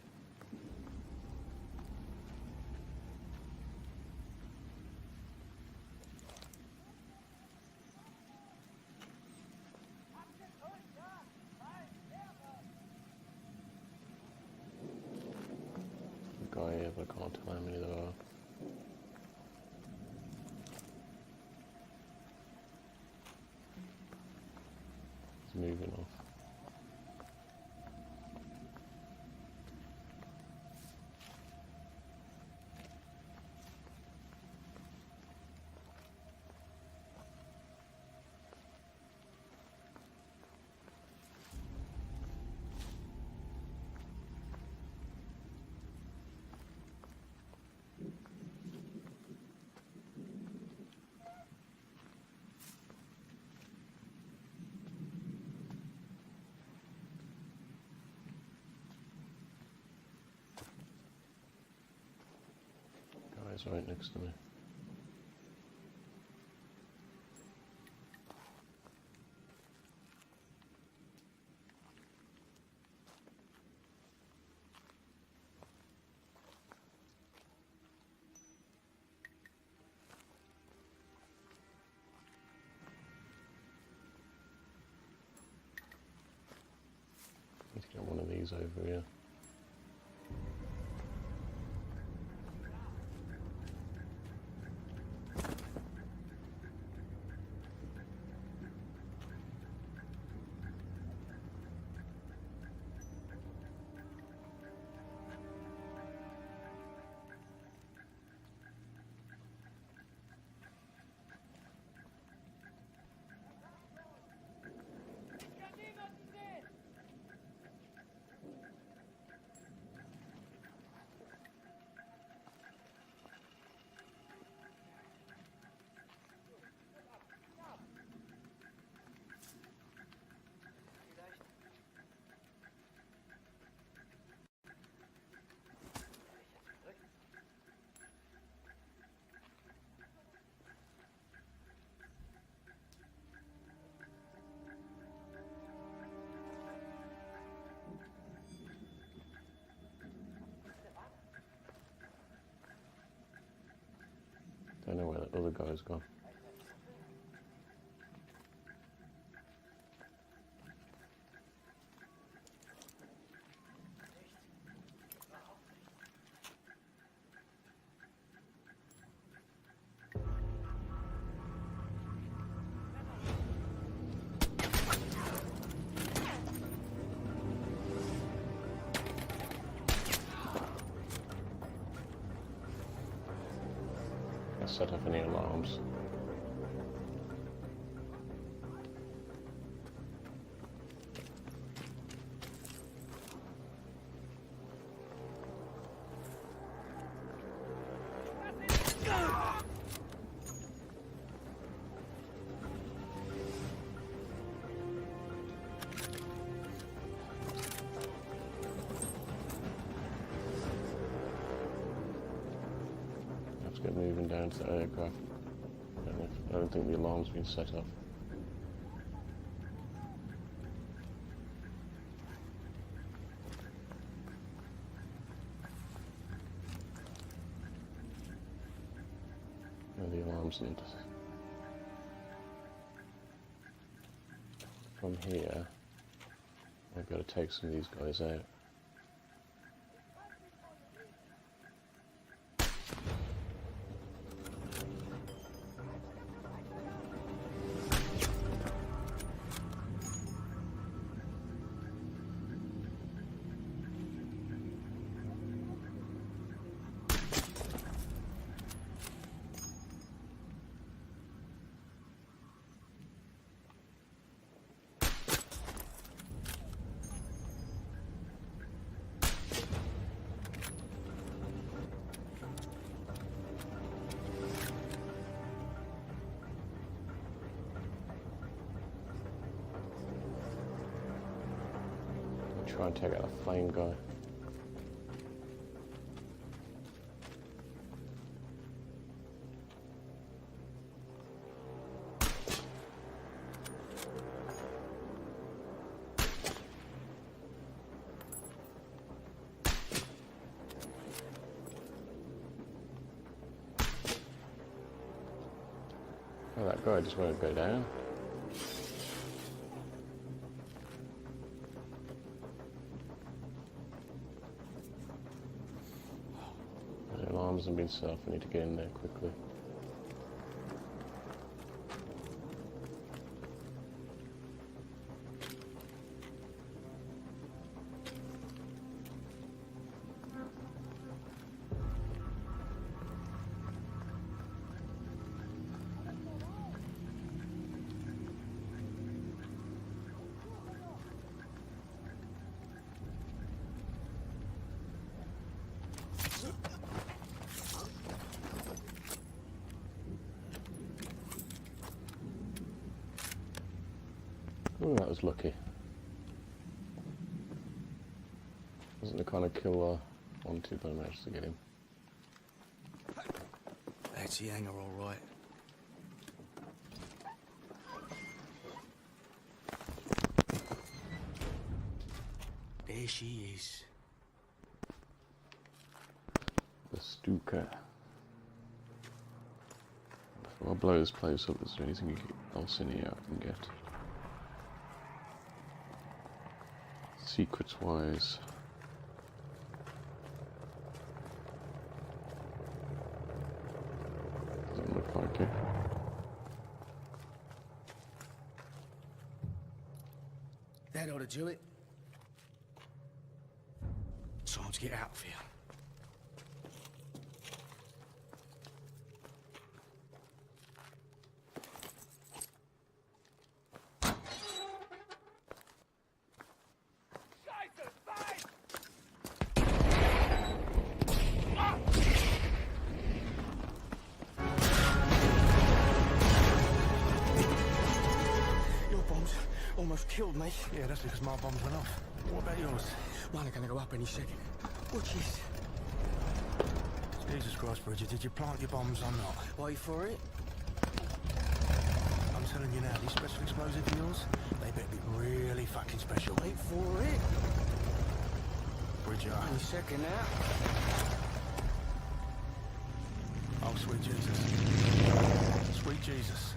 The guy here, but I can't tell how many there are. Moving off. Guy's right next to me. Need to get one of these over here. Don't know where that other guy's gone. set off any alarms. Get moving down to the aircraft. I don't think the alarm's been set off. No, the alarm's not. From here, I've got to take some of these guys out. Try and take out the flame guy. Oh, that guy just won't go down. The alarms have been set off. I need to get in there quickly. Oh, that was lucky. Wasn't the kind of kill I wanted, but I managed to get him. That's the hangar, all right. There she is. The Stuka. Before I blow this place up, is there anything else in here I can get? Secrets wise. Doesn't look like it. That ought to do it. Time to get out of here. Almost killed me. Yeah, that's because my bombs went off. What about yours? Mine are gonna go up any second. Watch this. Jesus Christ, Bridget, did you plant your bombs or not? Wait for it. I'm telling you now, these special explosives of yours, they better be really fucking special. Wait for it. Bridget. Any second now. Oh, sweet Jesus. Sweet Jesus.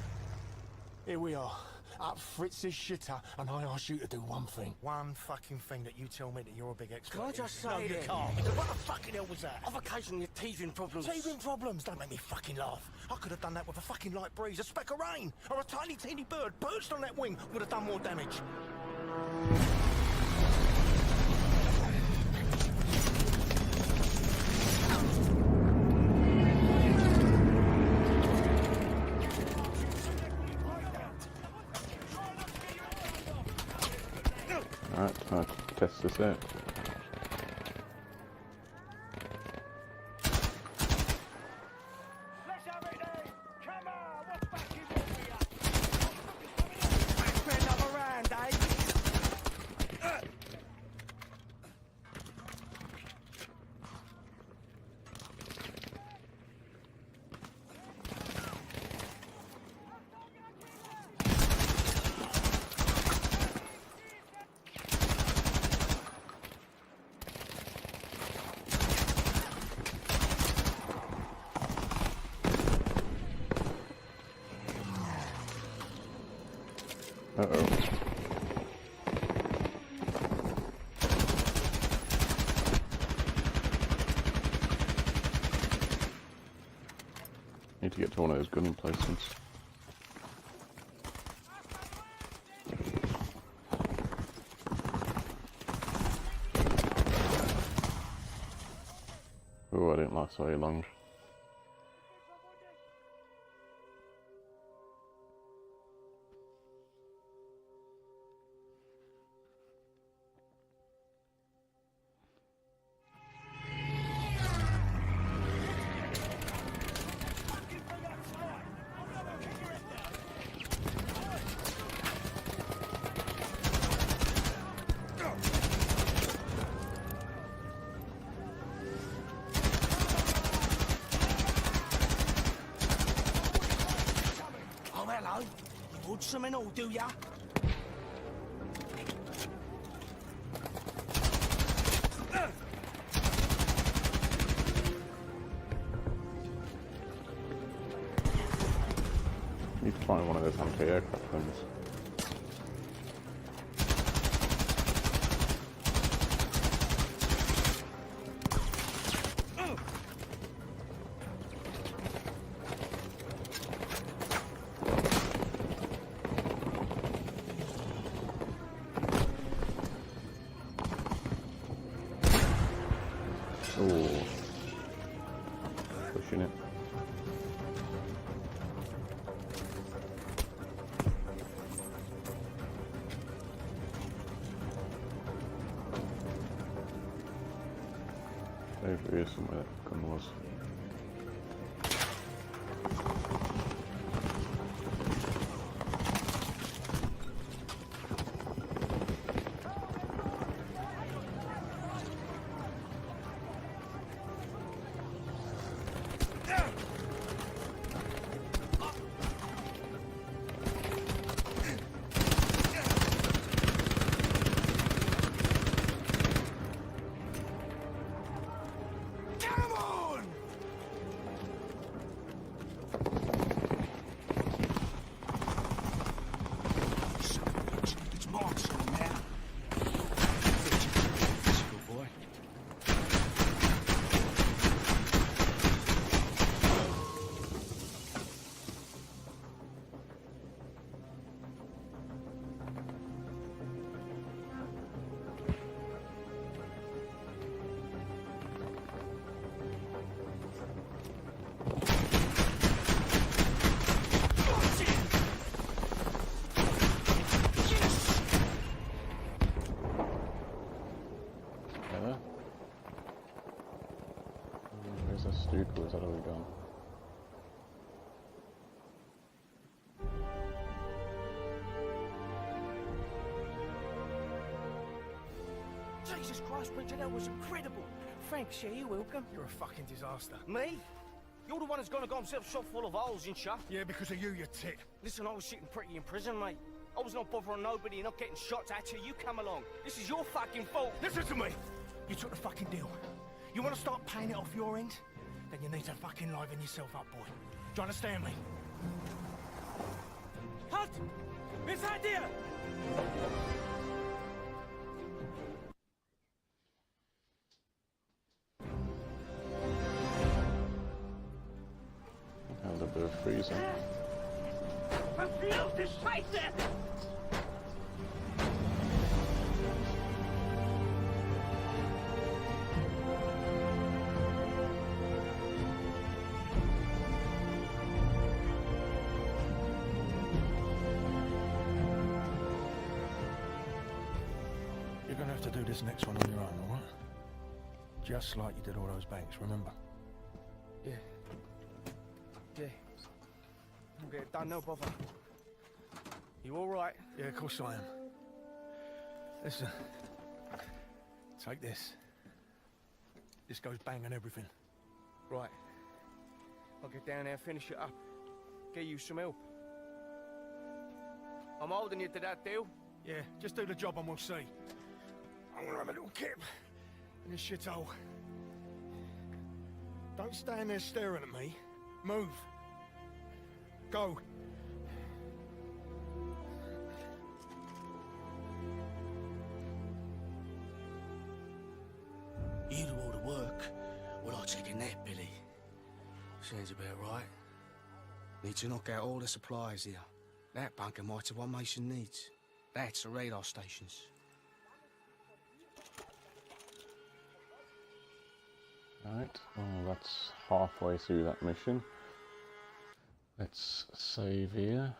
Here we are. Up Fritz's shitter, and I ask you to do one thing. One fucking thing that you tell me that you're a big expert Can I in. just say No, you that? can't. What the fucking hell was that? I've occasionally had teething problems. Teething problems? Don't make me fucking laugh. I could have done that with a fucking light breeze, a speck of rain, or a tiny, teeny bird perched on that wing would have done more damage. Alright, time to test this out. Let's have it then! Come on, what's back in here? Let's play another round, eh? Uh-oh. Need to get to one of those gun emplacements. Oh, I didn't last very long. Oh, hello. You want some and all, do ya? Need to find one of those anti-aircraft guns. Oh, pushing it. Over here somewhere that gun was. Come on! Son of a bitch, it's Mark's on now. Physical boy. There. Where's that Stuka? Is that already gone? Jesus Christ, Bridget, that was incredible. Thanks, yeah, you're welcome. You're a fucking disaster. Me? You're the one who's gonna got himself shot full of holes and shit. Yeah, because of you, you tit. Listen, I was sitting pretty in prison, mate. I was not bothering nobody and not getting shots at you. You come along. This is your fucking fault. Listen to me. You took the fucking deal. You want to start paying it off your end? Then you need to fucking liven yourself up, boy. Do you understand me? Halt! Miss idea! Held a bit of freezing. Verfluchte Scheiße! gonna have to do this next one on your own, alright? Just like you did all those banks, remember? Yeah. Yeah. I'll get it done, no bother. You alright? Yeah, of course I am. Listen. Take this. This goes bang on everything. Right. I'll get down there and finish it up. Get you some help. I'm holding you to that deal. Yeah, just do the job and we'll see. I wanna have a little kip in this shithole. Don't stand there staring at me. Move. Go. You do all the work. Well, I'll take a nap, Billy. Sounds about right. Need to knock out all the supplies here. That bunker might have what Mason needs. That's the radar stations. Right, well, that's halfway through that mission. Let's save here.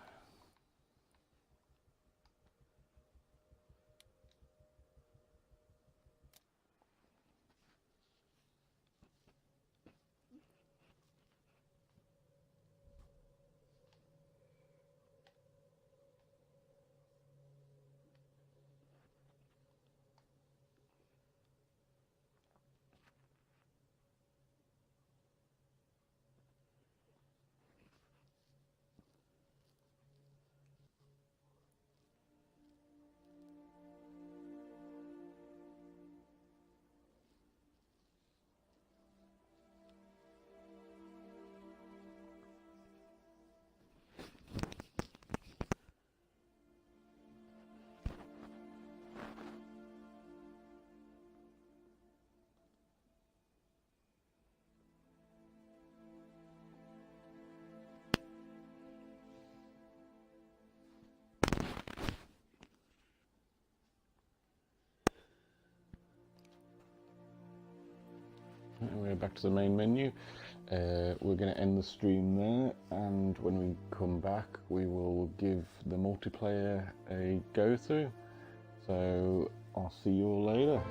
We're back to the main menu. We're going to end the stream there, and when we come back we will give the multiplayer a go through. So I'll see you all later.